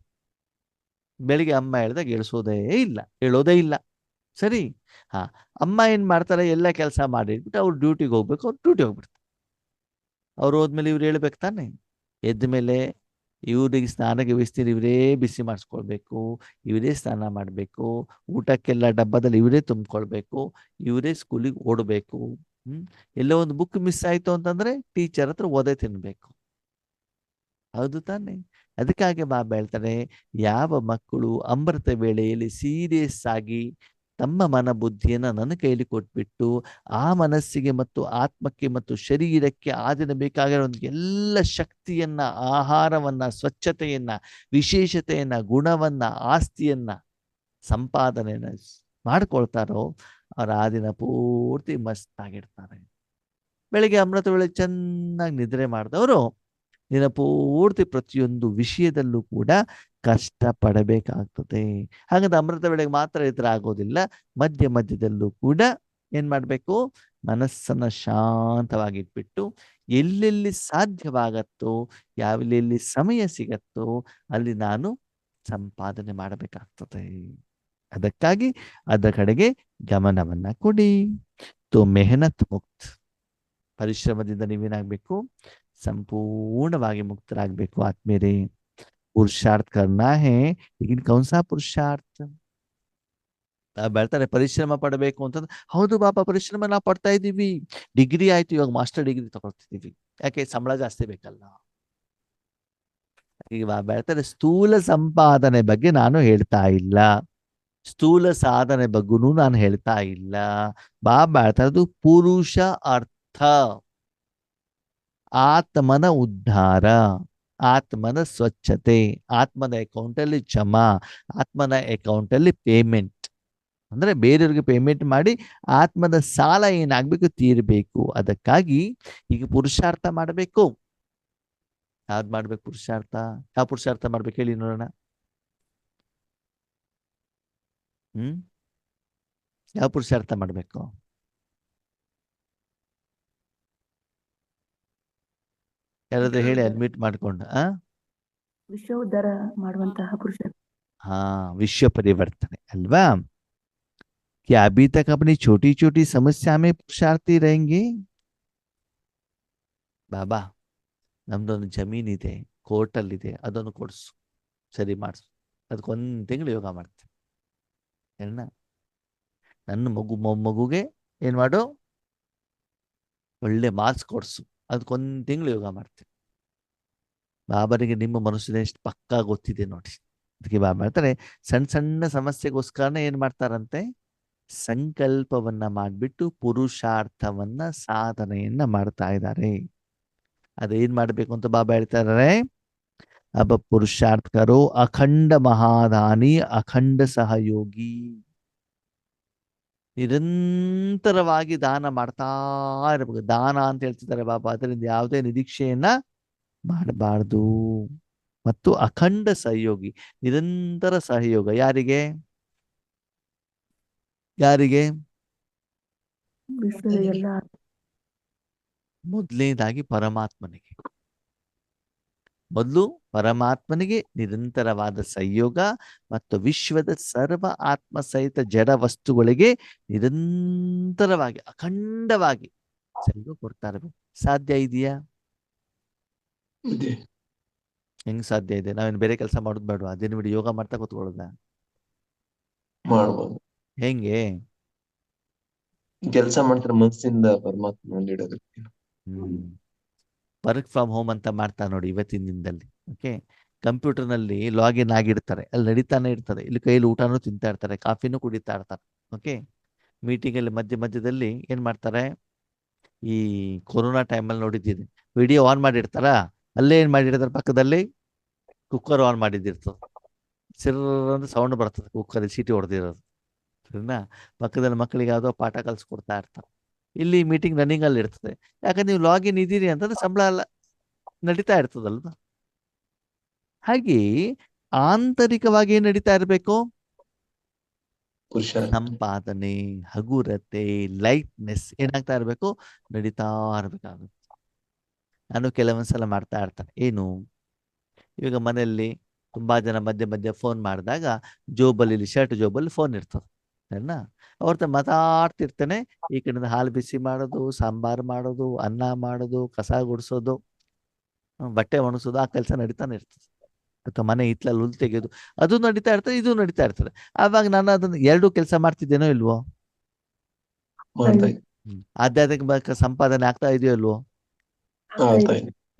ಬೆಳಿಗ್ಗೆ ಅಮ್ಮ ಹೇಳ್ದಾಗ ಹೇಳೋದೇ ಇಲ್ಲ. ಸರಿ, ಅಮ್ಮ ಏನ್ ಮಾಡ್ತಾರೆ? ಎಲ್ಲ ಕೆಲಸ ಮಾಡಿಟ್ಬಿಟ್ಟು ಅವ್ರು ಡ್ಯೂಟಿಗೆ ಹೋಗ್ಬೇಕು, ಅವ್ರು ಡ್ಯೂಟಿ ಹೋಗ್ಬಿಡ್ತಾರೆ. ಅವ್ರು ಹೋದ್ಮೇಲೆ ಇವ್ರು ಹೇಳ್ಬೇಕು ತಾನೆ. ಎದ್ದ ಮೇಲೆ ಇವ್ರಿಗೆ ಸ್ನಾನಕ್ಕೆ ಬಿಸ್ತೀರಿ ಇವರೇ ಬಿಸಿ ಮಾಡಿಸ್ಕೊಳ್ಬೇಕು, ಇವರೇ ಸ್ನಾನ ಮಾಡಬೇಕು, ಊಟಕ್ಕೆಲ್ಲ ಡಬ್ಬದಲ್ಲಿ ಇವರೇ ತುಂಬಿಕೊಳ್ಬೇಕು, ಇವರೇ ಸ್ಕೂಲಿಗೆ ಓಡಬೇಕು. ಎಲ್ಲೋ ಒಂದು ಬುಕ್ ಮಿಸ್ ಆಯ್ತು ಅಂತಂದ್ರೆ ಟೀಚರ್ ಹತ್ರ ಓದೇ ತಿನ್ಬೇಕು. ಹೌದು ತಾನೆ. ಅದಕ್ಕಾಗಿ ಬಾಬಾ ಹೇಳ್ತಾರೆ, ಯಾವ ಮಕ್ಕಳು ಅಮೃತ ವೇಳೆಯಲ್ಲಿ ಸೀರಿಯಸ್ ಆಗಿ ತಮ್ಮ ಮನ ಬುದ್ಧಿಯನ್ನ ನನ್ನ ಕೈಯಲ್ಲಿ ಕೊಟ್ಬಿಟ್ಟು ಆ ಮನಸ್ಸಿಗೆ ಮತ್ತು ಆತ್ಮಕ್ಕೆ ಮತ್ತು ಶರೀರಕ್ಕೆ ಆ ದಿನ ಬೇಕಾಗಿರೋ ಎಲ್ಲ ಶಕ್ತಿಯನ್ನ, ಆಹಾರವನ್ನ, ಸ್ವಚ್ಛತೆಯನ್ನ, ವಿಶೇಷತೆಯನ್ನ, ಗುಣವನ್ನ, ಆಸ್ತಿಯನ್ನ, ಸಂಪಾದನೆಯನ್ನ ಮಾಡ್ಕೊಳ್ತಾರೋ ಅವ್ರು ಆ ದಿನ ಪೂರ್ತಿ ಮಸ್ತಾಗಿರ್ತಾರೆ. ಬೆಳಿಗ್ಗೆ ಅಮೃತ ವೇಳೆ ಚೆನ್ನಾಗಿ ನಿದ್ರೆ ಮಾಡಿದವರು ದಿನ ಪೂರ್ತಿ ಪ್ರತಿಯೊಂದು ವಿಷಯದಲ್ಲೂ ಕೂಡ ಕಷ್ಟ ಪಡಬೇಕಾಗ್ತದೆ. ಹಾಗಾದ್ರೆ ಅಮೃತ ವೇಳೆಗೆ ಮಾತ್ರ ಇತರ ಆಗೋದಿಲ್ಲ, ಮಧ್ಯದಲ್ಲೂ ಕೂಡ ಏನ್ ಮಾಡ್ಬೇಕು? ಮನಸ್ಸನ್ನ ಶಾಂತವಾಗಿಟ್ಬಿಟ್ಟು ಎಲ್ಲೆಲ್ಲಿ ಸಾಧ್ಯವಾಗತ್ತೋ, ಯಾವೆಲ್ಲಿ ಸಮಯ ಸಿಗತ್ತೋ ಅಲ್ಲಿ ನಾನು ಸಂಪಾದನೆ ಮಾಡಬೇಕಾಗ್ತದೆ. ಅದಕ್ಕಾಗಿ ಅದರ ಕಡೆಗೆ ಗಮನವನ್ನ ಕೊಡಿ. ತೋ ಮೆಹನತ್ ಮುಕ್ತ್, ಪರಿಶ್ರಮದಿಂದ ನೀವೇನಾಗಬೇಕು? ಸಂಪೂರ್ಣವಾಗಿ ಮುಕ್ತರಾಗಬೇಕು ಆತ್ಮೇರೆ. पुरुषार्थ करना है, लेकिन कौन सा पुरुषार्थ? ಬೆಳ್ತಾರೆ ಪರಿಶ್ರಮ ಪಡಬೇಕು ಅಂತಂದ್ರೆ ಹೌದು ಬಾಬಾ ಪರಿಶ್ರಮ ನಾವು ಪಡ್ತಾ ಇದ್ದೀವಿ, ಡಿಗ್ರಿ ಆಯ್ತು, ಇವಾಗ ಮಾಸ್ಟರ್ ಡಿಗ್ರಿ ತಗೊಳ್ತಿದ್ದೀವಿ, ಯಾಕೆ ಸಂಬಳ ಜಾಸ್ತಿ ಬೇಕಲ್ಲ. ಈಗ ಬೆಳ್ತಾರೆ ಸ್ಥೂಲ ಸಂಪಾದನೆ ಬಗ್ಗೆ ನಾನು ಹೇಳ್ತಾ ಇಲ್ಲ, ಸ್ಥೂಲ ಸಾಧನೆ ಬಗ್ಗೂ ನಾನು ಹೇಳ್ತಾ ಇಲ್ಲ. ಬೆಳ್ತಾ ಇರೋದು ಪುರುಷ ಅರ್ಥ, ಆತ್ಮನ ಉದ್ಧಾರ, ಆತ್ಮನ ಸ್ವಚ್ಛತೆ, ಆತ್ಮನ ಅಕೌಂಟಲ್ಲಿ ಜಮಾ, ಆತ್ಮನ ಅಕೌಂಟಲ್ಲಿ ಪೇಮೆಂಟ್. ಅಂದ್ರೆ ಬೇರೆಯವ್ರಿಗೆ ಪೇಮೆಂಟ್ ಮಾಡಿ ಆತ್ಮದ ಸಾಲ ಏನಾಗ್ಬೇಕು ತೀರ್ಬೇಕು. ಅದಕ್ಕಾಗಿ ಈಗ ಪುರುಷಾರ್ಥ ಮಾಡಬೇಕು. ಯಾವ್ದು ಮಾಡ್ಬೇಕು ಪುರುಷಾರ್ಥ? ಯಾವ ಪುರುಷಾರ್ಥ ಮಾಡ್ಬೇಕು ಹೇಳಿ ನೋಡೋಣ. ಯಾವ ಪುರುಷಾರ್ಥ ಮಾಡ್ಬೇಕು? ಯಾರಾದ್ರೂ ಹೇಳಿ ಅಡ್ಮಿಟ್ ಮಾಡ್ಕೊಂಡು. ವಿಶ್ವ ಉದ್ಧಾರ ಮಾಡುವಂತಹ ಪುರುಷಾರ್ಥ. विश्व परिवर्तन अल्वा। क्या अभी तक अपनी छोटी छोटी समस्या में पुरुषार्थी रहेंगे? बाबा ನಮ್ದೊಂದು ಜಮೀನ್ ಇದೆ, ಕೋರ್ಟಲ್ಲಿ ಇದೆ, ಅದನ್ನು ಕೊಡ್ಸು, ಸರಿ ಮಾಡಿಸು, ಅದಕ್ಕೊಂದು ತಿಂಗಳು ಯೋಗ ಮಾಡ್ತೀನಿ. ಏನ ನನ್ನ ಮಗುಗೆ ಏನ್ ಮಾಡು, ಒಳ್ಳೆ ಮಾರ್ಕ್ಸ್ ಕೊಡ್ಸು, ಅದಕ್ಕೊಂದು ತಿಂಗಳು ಯೋಗ ಮಾಡ್ತೀನಿ. ಬಾಬರಿಗೆ ನಿಮ್ಮ ಮನಸ್ಸಿನ ಎಷ್ಟು ಪಕ್ಕಾ ಗೊತ್ತಿದೆ ನೋಡಿ. ಅದಕ್ಕೆ ಬಾಬಾ ಹೇಳ್ತಾರೆ ಸಣ್ಣ ಸಣ್ಣ ಸಮಸ್ಯೆಗೋಸ್ಕರನೇ ಏನ್ ಮಾಡ್ತಾರಂತೆ, ಸಂಕಲ್ಪವನ್ನ ಮಾಡ್ಬಿಟ್ಟು ಪುರುಷಾರ್ಥವನ್ನ ಸಾಧನೆಯನ್ನ ಮಾಡ್ತಾ ಇದ್ದಾರೆ. ಅದೇನ್ ಮಾಡ್ಬೇಕು ಅಂತ ಬಾಬಾ ಹೇಳ್ತಾರೆ, अब पुरुषार्थ करो अखंड महादानी अखंड सहयोगी. ನಿರಂತರವಾಗಿ ದಾನ ಮಾಡ್ತಾ ಇರಬೇಕು. ದಾನ ಅಂತ ಹೇಳ್ತಿದ್ದಾರೆ ಬಾಬಾ, ಅದರಿಂದ ಯಾವುದೇ ನಿರೀಕ್ಷೆಯನ್ನ ಮಾಡಬಾರ್ದು. ಮತ್ತು ಅಖಂಡ ಸಹಯೋಗಿ, ನಿರಂತರ ಸಹಯೋಗ. ಯಾರಿಗೆ ಯಾರಿಗೆ? ಮೊದಲನೇದಾಗಿ ಪರಮಾತ್ಮನಿಗೆ. ಮೊದಲು ಪರಮಾತ್ಮನಿಗೆ ನಿರಂತರವಾದ ಸಹಯೋಗ, ಮತ್ತು ವಿಶ್ವದ ಸರ್ವ ಆತ್ಮ ಸಹಿತ ಜಡ ವಸ್ತುಗಳಿಗೆ ನಿರಂತರವಾಗಿ ಅಖಂಡವಾಗಿ ಸಹಯೋಗ ಕೊಡ್ತಾ ಇರಬೇಕು. ಸಾಧ್ಯ ಇದೆಯಾ? ಹೆಂಗ್ ಸಾಧ್ಯ ಇದೆ? ನಾವೇನು ಬೇರೆ ಕೆಲಸ ಮಾಡೋದು ಬೇಡವಾ? ಅದೇನು ಬಿಡಿ, ಯೋಗ ಮಾಡ್ತಾ ಕೂತ್ಕೊಳ್ಳೋದ? ಮಾಡ್ಬೋದು. ಹೆಂಗೆ ಕೆಲಸ ಮಾಡ್ತಾರೆ ಮನಸ್ಸಿಂದ ಪರಮಾತ್ಮನಲ್ಲಿ ಇಡೋದಕ್ಕೆ. ವರ್ಕ್ ಫ್ರಮ್ ಹೋಮ್ ಅಂತ ಮಾಡ್ತಾ ನೋಡಿ ಇವತ್ತಿನ ದಿನದಲ್ಲಿ. ಓಕೆ, ಕಂಪ್ಯೂಟರ್ನಲ್ಲಿ ಲಾಗಿನ್ ಆಗಿರ್ತಾರೆ, ಅಲ್ಲಿ ನಡೀತಾನೆ ಇರ್ತದೆ, ಇಲ್ಲಿ ಕೈಯಲ್ಲಿ ಊಟನೂ ತಿಂತಾ ಇರ್ತಾರೆ, ಕಾಫಿನೂ ಕುಡಿತಾ ಇರ್ತಾರೆ. ಓಕೆ, ಮೀಟಿಂಗಲ್ಲಿ ಮಧ್ಯದಲ್ಲಿ ಏನ್ ಮಾಡ್ತಾರೆ, ಈ ಕೊರೋನಾ ಟೈಮಲ್ಲಿ ನೋಡಿದ್ದೀನಿ, ವಿಡಿಯೋ ಆನ್ ಮಾಡಿರ್ತಾರ, ಅಲ್ಲೇ ಏನ್ ಮಾಡಿರ್ತಾರೆ, ಪಕ್ಕದಲ್ಲಿ ಕುಕ್ಕರ್ ಆನ್ ಮಾಡಿದ್ದಿರ್ತದೆ, ಸಿರ್ರಂತ ಸೌಂಡ್ ಬರ್ತದೆ, ಕುಕ್ಕರ್ ಸೀಟಿ ಹೊಡೆದಿರೋದು. ಸರಿನಾ? ಪಕ್ಕದಲ್ಲಿ ಮಕ್ಕಳಿಗೆ ಯಾವುದೋ ಪಾಠ ಕಲಿಸ್ಕೊಡ್ತಾ ಇರ್ತಾರೆ, ಇಲ್ಲಿ ಮೀಟಿಂಗ್ ರನ್ನಿಂಗ್ ಅಲ್ಲಿ ಇರ್ತದೆ. ಯಾಕಂದ್ರೆ ನೀವು ಲಾಗಿನ್ ಇದ್ದೀರಿ ಅಂತಂದ್ರೆ ಸಂಬಳ ಎಲ್ಲ ನಡೀತಾ ಇರ್ತದಲ್ವಾ. ಹಾಗೆ ಆಂತರಿಕವಾಗಿ ಏನ್ ನಡೀತಾ ಇರಬೇಕು? ಸಂಪಾದನೆ, ಹಗುರತೆ, ಲೈಟ್ನೆಸ್ ಏನಾಗ್ತಾ ಇರಬೇಕು, ನಡೀತಾ ಇರ್ಬೇಕಾಗುತ್ತೆ. ನಾನು ಕೆಲವೊಂದ್ಸಲ ಮಾಡ್ತಾ ಇರ್ತಾನೆ, ಏನು, ಇವಾಗ ಮನೆಯಲ್ಲಿ ತುಂಬಾ ಜನ ಮಧ್ಯೆ ಫೋನ್ ಮಾಡಿದಾಗ ಜೋಬಲ್ಲಿ, ಶರ್ಟ್ ಜೋಬಲ್ಲಿ ಫೋನ್ ಇರ್ತದೆ, ಸರಿನಾ? ಅವ್ರ ಮಾತಾಡ್ತಿರ್ತಾನೆ, ಈ ಕಡೆಯಿಂದ ಹಾಲು ಬಿಸಿ ಮಾಡೋದು, ಸಾಂಬಾರು ಮಾಡೋದು, ಅನ್ನ ಮಾಡೋದು, ಕಸ ಗುಡಿಸೋದು, ಬಟ್ಟೆ ಒಣಗಿಸೋದು, ಆ ಕೆಲಸ ನಡೀತಾನೆ ಇರ್ತದೆ. ಅಥವಾ ಮನೆ ಹಿತ್ತಲಲ್ಲಿ ಹುಲ್ ತೆಗೆಯೋದು, ಅದು ನಡೀತಾ ಇರ್ತದೆ, ಇದು ನಡೀತಾ ಇರ್ತದೆ. ಆವಾಗ ನಾನು ಅದನ್ನ ಎರಡೂ ಕೆಲಸ ಮಾಡ್ತಿದ್ದೇನೋ ಇಲ್ವೋ? ಆಧ್ಯಾತ್ಮಿಕ ಸಂಪಾದನೆ ಆಗ್ತಾ ಇದೆಯೋ ಇಲ್ವೋ?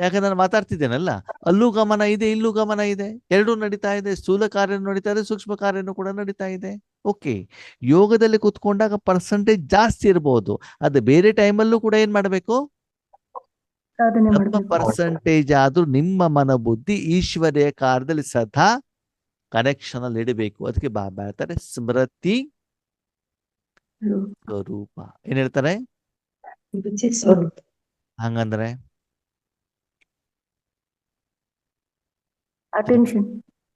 ಯಾಕಂದ್ರೆ ನಾನು ಮಾತಾಡ್ತಿದ್ದೇನಲ್ಲ, ಅಲ್ಲೂ ಗಮನ ಇದೆ, ಇಲ್ಲೂ ಗಮನ ಇದೆ, ಎರಡೂ ನಡೀತಾ ಇದೆ. ಸ್ಥೂಲ ಕಾರ್ಯನೂ ನಡೀತಾ ಇದೆ, ಸೂಕ್ಷ್ಮ ಕಾರ್ಯನೂ ಕೂಡ ನಡೀತಾ ಇದೆ. ಓಕೆ, ಯೋಗದಲ್ಲಿ ಕುತ್ಕೊಂಡಾಗ ಪರ್ಸೆಂಟೇಜ್ ಜಾಸ್ತಿ ಇರಬಹುದು, ಅದು ಬೇರೆ ಟೈಮಲ್ಲೂ ಕೂಡ ಏನ್ ಮಾಡಬೇಕು, ನಮ್ಮ ಪರ್ಸೆಂಟೇಜ್ ಆದ್ರೂ ನಿಮ್ಮ ಮನ ಬುದ್ಧಿ ಈಶ್ವರ್ಯ ಕಾರ್ಯದಲ್ಲಿ ಸದಾ ಕನೆಕ್ಷನ್ ಅಲ್ಲಿ ಇಡಬೇಕು. ಅದಕ್ಕೆ ಬಾಬಾ ಹೇಳ್ತಾರೆ ಸ್ಮೃತಿ ಸ್ವರೂಪ. ಏನ್ ಹೇಳ್ತಾರೆ? ಹಂಗಂದ್ರೆ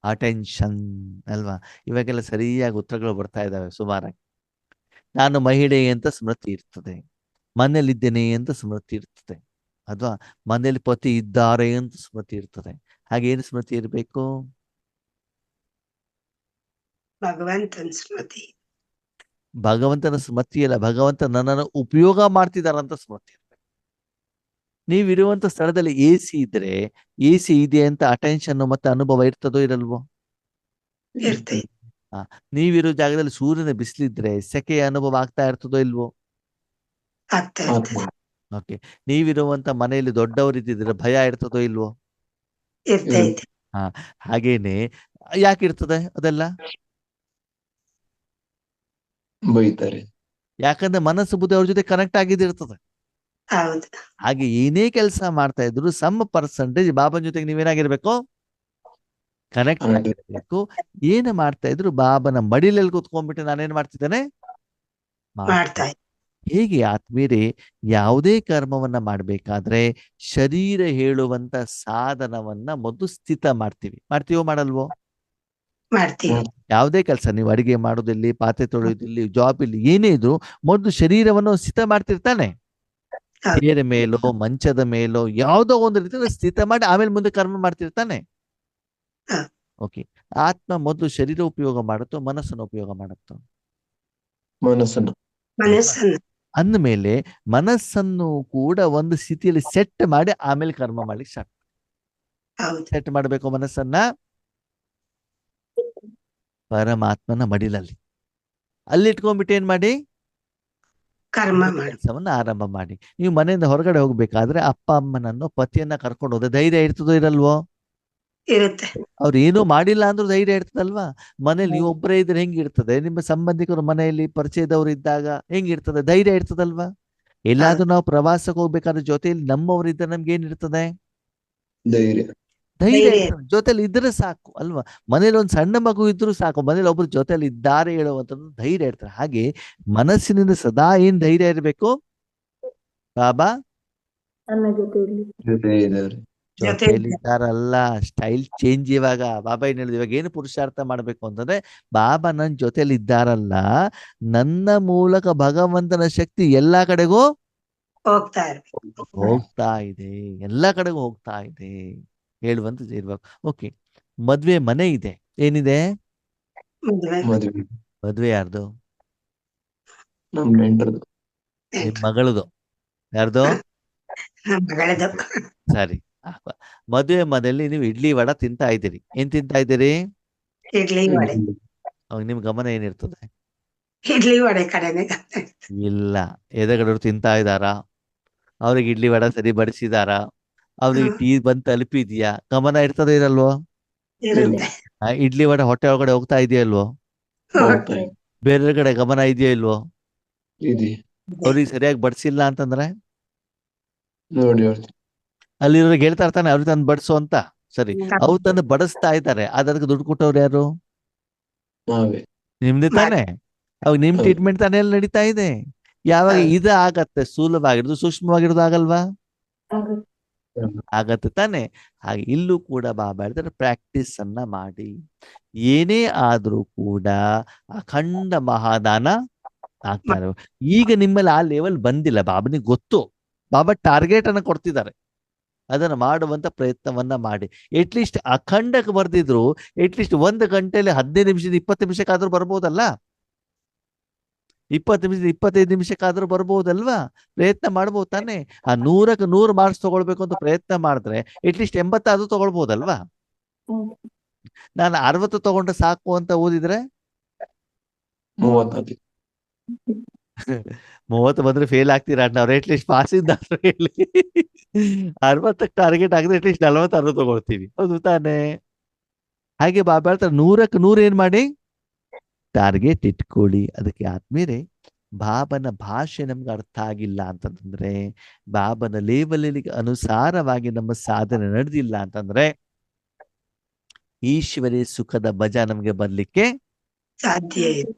ಅಟೆನ್ಷನ್ ಅಲ್ವಾ? ಇವಾಗೆಲ್ಲ ಸರಿಯಾಗಿ ಉತ್ತರಗಳು ಬರ್ತಾ ಇದ್ದಾವೆ ಸುಮಾರಾಗಿ. ನಾನು ಮಹಿಳೆ ಅಂತ ಸ್ಮೃತಿ ಇರ್ತದೆ, ಮನೇಲಿದ್ದೇನೆ ಅಂತ ಸ್ಮೃತಿ ಇರ್ತದೆ, ಅಥವಾ ಮನೇಲಿ ಪತಿ ಇದ್ದಾರೆ ಅಂತ ಸ್ಮೃತಿ ಇರ್ತದೆ. ಹಾಗೇನು ಸ್ಮೃತಿ ಇರಬೇಕು? ಭಗವಂತನ ಸ್ಮೃತಿ ಅಲ್ಲ, ಭಗವಂತ ನನ್ನನ್ನು ಉಪಯೋಗ ಮಾಡ್ತಿದಾರಂತ ಸ್ಮೃತಿ ಇರ್ಬೇಕು. ನೀವಿರುವಂತ ಸ್ಥಳದಲ್ಲಿ AC ಇದ್ರೆ, AC ಇದೆ ಅಂತ ಅಟೆನ್ಷನ್ ಮತ್ತೆ ಅನುಭವ ಇರ್ತದೋ ಇರಲ್ವೋ? ನೀವಿರೋ ಜಾಗದಲ್ಲಿ ಸೂರ್ಯನ ಬಿಸಿಲಿದ್ರೆ ಸೆಕೆ ಅನುಭವ ಆಗ್ತಾ ಇರ್ತದೋ ಇಲ್ವೋ? ಆಗ್ತಾ ಇರ್ತದೆ. ಓಕೆ. ನೀವಿರುವಂತ ಮನೆಯಲ್ಲಿ ದೊಡ್ಡವರು ಇದ್ದಿದ್ರೆ ಭಯ ಇರ್ತದೋ ಇಲ್ವೋ? ಇರ್ತಾ ಇದೆ. ಹಾ, ಹಾಗೇನೆ ಯಾಕಿರ್ತದೆ ಅದೆಲ್ಲ? ಬೈತಾರೆ. ಯಾಕಂದ್ರೆ ಮನಸ್ಸು ಬುದ್ಧಿ ಅವ್ರ ಜೊತೆ ಕನೆಕ್ಟ್ ಆಗಿದ್ದಿರ್ತದೆ. ಹೌದು. ಹಾಗೆ ಏನೇ ಕೆಲಸ ಮಾಡ್ತಾ ಇದ್ರು ಸಮ್ ಪರ್ಸೆಂಟೇಜ್ ಬಾಬನ್ ಜೊತೆಗೆ ನೀವೇನಾಗಿರ್ಬೇಕು? ಕನೆಕ್ಟ್ ಆಗಿರ್ಬೇಕು. ಏನು ಮಾಡ್ತಾ ಇದ್ರು ಬಾಬನ ಮಡಿಲಲ್ಲಿ ಕೂತ್ಕೊಂಡ್ಬಿಟ್ಟು ನಾನೇನ್ ಮಾಡ್ತಿದ್ದೇನೆ? ಮಾಡ್ತಾ ಇದ್ದೆ. ಹೇಗೆ ಆತ್ಮೀಯರೇ, ಯಾವುದೇ ಕರ್ಮವನ್ನ ಮಾಡ್ಬೇಕಾದ್ರೆ ಶರೀರ ಹೇಳುವಂತ ಸಾಧನವನ್ನ ಮೊದಲು ಸ್ಥಿತ ಮಾಡ್ತೀವೋ ಮಾಡಲ್ವೋ? ಮಾಡ್ತೀವಿ. ಯಾವುದೇ ಕೆಲಸ, ನೀವು ಅಡಿಗೆ ಮಾಡೋದಿಲ್ಲಿ, ಪಾತ್ರೆ ತೊಳೆಯೋದಿಲ್ಲಿ, ಜಾಬ್ ಇಲ್ಲಿ, ಏನೇ ಇದ್ರು ಮೊದಲು ಶರೀರವನ್ನು ಸ್ಥಿತ ಮಾಡ್ತಿರ್ತಾನೆ. ಹೌದು. ಬೇರೆ ಮೇಲೋ ಮಂಚದ ಮೇಲೋ ಯಾವುದೋ ಒಂದು ರೀತಿ ಸ್ಥಿತ ಮಾಡಿ ಆಮೇಲೆ ಮುಂದೆ ಕರ್ಮ ಮಾಡ್ತಿರ್ತಾನೆ. ಹ. ಓಕೆ. ಆತ್ಮ ಮೊದಲು ಶರೀರ ಉಪಯೋಗ ಮಾಡುತ್ತೋ ಮನಸ್ಸನ್ನು ಉಪಯೋಗ ಮಾಡುತ್ತೋ? ಮನಸ್ಸನ್ನು. ಅಂದಮೇಲೆ ಮನಸ್ಸನ್ನು ಕೂಡ ಒಂದು ಸ್ಥಿತಿಯಲ್ಲಿ ಸೆಟ್ ಮಾಡಿ ಆಮೇಲೆ ಕರ್ಮ ಮಾಡ್ಲಿಕ್ಕೆ ಸ್ಟಾರ್ಟ್. ಹೌದು. ಸೆಟ್ ಮಾಡಬೇಕು ಮನಸ್ಸನ್ನ ಪರಮಾತ್ಮನ ಮಡಿಲಲ್ಲಿ. ಅಲ್ಲಿ ಇಟ್ಕೊಂಡ್ಬಿಟ್ಟು ಏನ್ ಮಾಡಿ? ಕರ್ಮ ಮಾಡಿ. ಕೆಲಸವನ್ನ ಆರಂಭ ಮಾಡಿ. ನೀವು ಮನೆಯಿಂದ ಹೊರಗಡೆ ಹೋಗ್ಬೇಕಾದ್ರೆ ಅಪ್ಪ ಅಮ್ಮನನ್ನು ಪತಿಯನ್ನ ಕರ್ಕೊಂಡು ಹೋದ್ರೆ ಧೈರ್ಯ ಇರ್ತದೋ ಇರಲ್ವೋ? ಇರುತ್ತೆ. ಅವ್ರು ಏನೂ ಮಾಡಿಲ್ಲ ಅಂದ್ರೂ ಧೈರ್ಯ ಇರ್ತದಲ್ವಾ? ಮನೇಲಿ ನೀವು ಒಬ್ಬರೇ ಇದ್ರೆ ಹೆಂಗಿರ್ತದೆ? ನಿಮ್ಮ ಸಂಬಂಧಿಕರು ಮನೆಯಲ್ಲಿ ಪರಿಚಯದವ್ರು ಇದ್ದಾಗ ಹೆಂಗಿರ್ತದೆ? ಧೈರ್ಯ ಇರ್ತದಲ್ವಾ? ಎಲ್ಲಾದ್ರೂ ನಾವು ಪ್ರವಾಸಕ್ಕೆ ಹೋಗ್ಬೇಕಾದ್ರೆ ಜೊತೆಯಲ್ಲಿ ನಮ್ಮವ್ರು ಇದ್ರೆ ನಮ್ಗೆ ಏನಿರ್ತದೆ? ಧೈರ್ಯ ಇರ್ತದೆ. ಜೊತೆಲಿ ಇದ್ರೆ ಸಾಕು ಅಲ್ವಾ? ಮನೇಲಿ ಒಂದು ಸಣ್ಣ ಮಗು ಇದ್ರೂ ಸಾಕು, ಮನೇಲಿ ಒಬ್ರು ಜೊತೆಲಿ ಇದ್ದಾರೆ ಹೇಳುವಂಥದ್ದು ಧೈರ್ಯ ಇರ್ತದೆ. ಹಾಗೆ ಮನಸ್ಸಿನಿಂದ ಸದಾ ಏನ್ ಧೈರ್ಯ ಇರಬೇಕು? ಬಾಬಾ ನನ್ನ ಜೊತೆಯಲ್ಲಿ ಜೊತೆಲಿ ಇದ್ದಾರಲ್ಲ. ಸ್ಟೈಲ್ ಚೇಂಜ್ ಇವಾಗ. ಬಾಬಾ ಏನ್ ಹೇಳಿದ್ರು, ಇವಾಗ ಏನು ಪುರುಷಾರ್ಥ ಮಾಡ್ಬೇಕು ಅಂತಂದ್ರೆ, ಬಾಬಾ ನನ್ನ ಜೊತೆಲಿ ಇದ್ದಾರಲ್ಲ, ನನ್ನ ಮೂಲಕ ಭಗವಂತನ ಶಕ್ತಿ ಎಲ್ಲಾ ಕಡೆಗೂ ಹೋಗ್ತಾ ಇದೆ, ಎಲ್ಲಾ ಕಡೆಗೂ ಹೋಗ್ತಾ ಇದೆ ಹೇಳುವಂತ ಇರ್ಬೇಕು. ಓಕೆ. ಮದ್ವೆ ಮನೆ ಇದೆ, ಏನಿದೆ? ಮದ್ವೆ ಯಾರ್ದು? ನಿಮ್ ಮಗಳದು. ಯಾರ್ದು? ಸರಿ. ಮದುವೆ ಮನೆಯಲ್ಲಿ ನೀವು ಇಡ್ಲಿ ವಡ ತಿಂತಾ ಇದ್ದೀರಿ. ಏನ್ ತಿಂತಾ ಇದ್ದೀರಿ? ಇಡ್ಲಿ ವಡೆ. ಅವಾಗ ನಿಮ್ ಗಮನ ಏನಿರ್ತದೆ? ಇಡ್ಲಿ ವಡೆ ಕಡೆನೆ. ಇಲ್ಲ, ಎದುರುಗಡೆ ತಿಂತಾ ಇದ್ದಾರಾ? ಅವ್ರಿಗೆ ಇಡ್ಲಿ ವಡ ಸರಿ ಬಡಿಸಿದಾರಾ? ಅವ್ರಿಗೆ ಟೀ ಬಂದು ತಲುಪಿದ್ಯಾ? ಗಮನ ಇರ್ತದೆ ಇರಲ್ವೋ? ಇಡ್ಲಿ ವಡ ಹೊಟ್ಟೆ ಒಳಗಡೆ ಹೋಗ್ತಾ ಇದೆಯಲ್ವೋ? ಬೇರೆ ಕಡೆ ಗಮನ ಇದೆಯೋ ಇಲ್ವೋ? ಅವ್ರಿಗೆ ಸರಿಯಾಗಿ ಬಡಿಸಿಲ್ಲ ಅಂತಂದ್ರೆ ಅಲ್ಲಿರೋರಿಗೆ ಹೇಳ್ತಾ ಇರ್ತಾನೆ ಅವ್ರಿಗೆ ತಂದು ಬಡಿಸು ಅಂತ. ಸರಿ, ಅವ್ರು ತಂದು ಬಡಿಸ್ತಾ ಇದ್ದಾರೆ, ಅದಕ್ಕೆ ದುಡ್ಡು ಕೊಟ್ಟವ್ರು ಯಾರು? ನಿಮ್ದೇ ತಾನೆ. ಅವಾಗ ನಿಮ್ ಟ್ರೀಟ್ಮೆಂಟ್ ತಾನೇ ಎಲ್ಲ ನಡೀತಾ ಇದೆ. ಯಾವಾಗ ಇದು ಆಗತ್ತೆ, ಸ್ಥೂಲವಾಗಿರೋದು ಸೂಕ್ಷ್ಮವಾಗಿರೋದು ಆಗಲ್ವಾ? ಆಗತ್ತೆ ತಾನೆ. ಹಾಗೆ ಇಲ್ಲೂ ಕೂಡ ಬಾಬಾ ಹೇಳ್ತಾರೆ, ಪ್ರಾಕ್ಟೀಸ್ ಅನ್ನ ಮಾಡಿ. ಏನೇ ಆದ್ರೂ ಕೂಡ ಅಖಂಡ ಮಹಾದಾನ ಆಗ್ತಾ ಇರೋ. ಈಗ ನಿಮ್ಮಲ್ಲಿ ಆ ಲೆವೆಲ್ ಬಂದಿಲ್ಲ, ಬಾಬನಿಗೆ ಗೊತ್ತು. ಬಾಬಾ ಟಾರ್ಗೆಟ್ ಅನ್ನ ಕೊಡ್ತಿದ್ದಾರೆ, ಅದನ್ನ ಮಾಡುವಂತ ಪ್ರಯತ್ನವನ್ನ ಮಾಡಿ. ಎಟ್ಲೀಸ್ಟ್ ಅಖಂಡಕ್ಕೆ ಬರ್ದಿದ್ರು ಎಟ್ಲೀಸ್ಟ್ 1 ಗಂಟೆಯಲ್ಲಿ 15 ನಿಮಿಷದ 20 ನಿಮಿಷಕ್ಕಾದ್ರೂ ಬರ್ಬೋದಲ್ಲ? 20 ನಿಮಿಷದ 25 ನಿಮಿಷಕ್ಕಾದ್ರೂ ಬರ್ಬೋದಲ್ವಾ? ಪ್ರಯತ್ನ ಮಾಡ್ಬೋದು ತಾನೆ. ಆ 100ಕ್ಕೆ 100 ಮಾರ್ಕ್ಸ್ ತಗೊಳ್ಬೇಕು ಅಂತ ಪ್ರಯತ್ನ ಮಾಡಿದ್ರೆ ಎಟ್ಲೀಸ್ಟ್ 80 ಆದ್ರೂ ತಗೊಳ್ಬೋದಲ್ವಾ? ನಾನು 60 ತಗೊಂಡ್ರೆ ಸಾಕು ಅಂತ ಓದಿದ್ರೆ 30 ಬಂದ್ರೆ ಫೇಲ್ ಆಗ್ತೀರಾ ಅಣ್ಣ ಅವ್ರು. ಅಟ್ಲೀಸ್ಟ್ ಪಾಸ್ ಇದ್ದಾದ್ರು ಹೇಳಿ. 60ಕ್ಕೆ ಟಾರ್ಗೆಟ್ ಆಗಿದ್ರೆ ಅಟ್ಲೀಸ್ಟ್ 40 60 ತಗೊಳ್ತೀವಿ, ಹೌದು ತಾನೆ? ಹಾಗೆ ಬಾಬಾ ಹೇಳ್ತಾರೆ 100ಕ್ಕೆ 100 ಏನ್ ಮಾಡಿ ಟಾರ್ಗೆಟ್ ಇಟ್ಕೊಳ್ಳಿ. ಅದಕ್ಕೆ ಆದ್ಮೇಲೆ ಬಾಬನ ಭಾಷೆ ನಮ್ಗೆ ಅರ್ಥ ಆಗಿಲ್ಲ ಅಂತಂದ್ರೆ, ಬಾಬನ ಲೇವಲಿಗೆ ಅನುಸಾರವಾಗಿ ನಮ್ಮ ಸಾಧನೆ ನಡೆದಿಲ್ಲ ಅಂತಂದ್ರೆ, ಈಶ್ವರಿ ಸುಖದ ಭಜ ನಮ್ಗೆ ಬರ್ಲಿಕ್ಕೆ ಸಾಧ್ಯ ಇಲ್ಲ.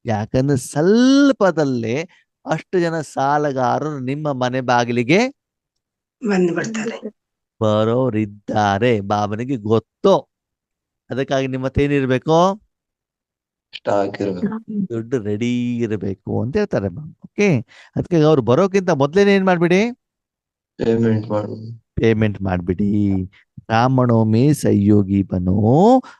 ಯಾಕಂದ್ರೆ ಸ್ವಲ್ಪದಲ್ಲೇ ಅಷ್ಟು ಜನ ಸಾಲಗಾರರು ನಿಮ್ಮ ಮನೆ ಬಾಗಿಲಿಗೆ ಬಂದು ಬಿಡ್ತಾರೆ. ಬರೋರಿದ್ದಾರೆ, ಬಾಬನಿಗೆ ಗೊತ್ತು. ಅದಕ್ಕಾಗಿ ನಿಮ್ಮ ಹತ್ರ ಏನಿರ್ಬೇಕು? ದುಡ್ಡು ರೆಡಿ ಇರಬೇಕು ಅಂತ ಹೇಳ್ತಾರೆ. ಓಕೆ. ಅದಕ್ಕೆ ಅವ್ರು ಬರೋಕ್ಕಿಂತ ಮೊದ್ಲೇನೆ ಏನ್ ಮಾಡ್ಬಿಡಿ? ಪೇಮೆಂಟ್ ಮಾಡ್ಬಿಡಿ. ब्राह्मणों में सहयोगी बनो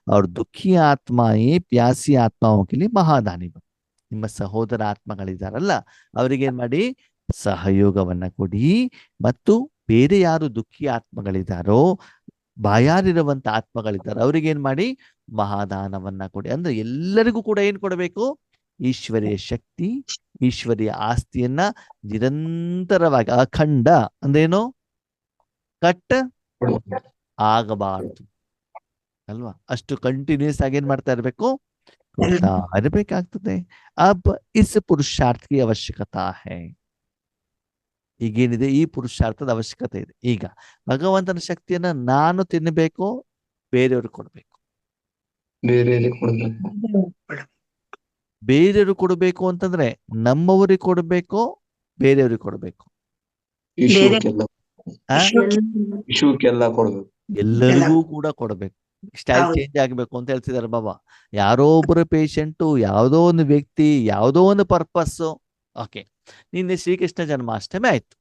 और दुखी आत्माएं प्यासी आत्माओं के लिए महादानी बनो. ನಿಮ್ಮ ಸಹೋದರ ಆತ್ಮಗಳಿದ್ದಾರಲ್ಲ, ಅವರಿಗೇನ್ ಮಾಡಿ ಸಹಯೋಗವನ್ನ ಕೊಡಿ. ಮತ್ತು ಬೇರೆ ಯಾರು ದುಃಖಿ ಆತ್ಮಗಳಿದ್ದಾರೋ, ಬಾಯಾರಿರುವಂತ ಆತ್ಮಗಳಿದ್ದಾರೋ ಅವ್ರಿಗೇನ್ ಮಾಡಿ ಮಹಾದಾನವನ್ನ ಕೊಡಿ. ಅಂದ್ರೆ ಎಲ್ಲರಿಗೂ ಕೂಡ ಏನ್ ಕೊಡಬೇಕು? ಈಶ್ವರೀಯ ಶಕ್ತಿ, ಈಶ್ವರೀಯ ಆಸ್ತಿಯನ್ನ ನಿರಂತರವಾಗಿ, ಅಖಂಡ ಅಂದ್ರೇನು? ಕಟ್ ಆಗಬಾರದು ಅಲ್ವಾ? ಅಷ್ಟು ಕಂಟಿನ್ಯೂಸ್ ಆಗಿ ಏನ್ ಮಾಡ್ತಾ ಇರ್ಬೇಕು? ಕೊಡ್ತಾ ಇರ್ಬೇಕಾಗ್ತದೆ. ಅಬ್ ಇಸ್ ಪುರುಷಾರ್ಥ ಕಿ ಅವಶ್ಯಕತಾ ಹೈ. ಈಗೇನಿದೆ, ಈ ಪುರುಷಾರ್ಥದ ಅವಶ್ಯಕತೆ ಇದೆ. ಈಗ ಭಗವಂತನ ಶಕ್ತಿಯನ್ನ ನಾನು ತಿನ್ನಬೇಕು, ಬೇರೆಯವ್ರಿಗೆ ಕೊಡ್ಬೇಕು. ಬೇರೆ ಕೊಡ್ಬೇಕು. ಬೇರೆಯವ್ರಿಗೆ ಕೊಡಬೇಕು ಅಂತಂದ್ರೆ ನಮ್ಮವ್ರಿಗೆ ಕೊಡ್ಬೇಕು, ಬೇರೆಯವ್ರಿಗೆ ಕೊಡ್ಬೇಕು. ವಿಶ್ವಕ್ಕೆಲ್ಲ ವಿಶ್ವಕ್ಕೆಲ್ಲ ಕೊಡ್ಬೇಕು. ಎಲ್ಲರಿಗೂ ಕೂಡ ಕೊಡ್ಬೇಕು. ಸ್ಟೈಲ್ ಹೌದು. ಚೇಂಜ್ ಆಗ್ಬೇಕು ಅಂತ ಹೇಳ್ತಿದಾರೆ ಬಾಬಾ. ಯಾರೋ ಒಬ್ಬರು ಪೇಷಂಟು, ಯಾವುದೋ ಒಂದು ವ್ಯಕ್ತಿ, ಯಾವುದೋ ಒಂದು ಪರ್ಪಸ್. ಓಕೆ, ನಿನ್ನೆ ಶ್ರೀಕೃಷ್ಣ ಜನ್ಮಾಷ್ಟಮಿ ಆಯ್ತು.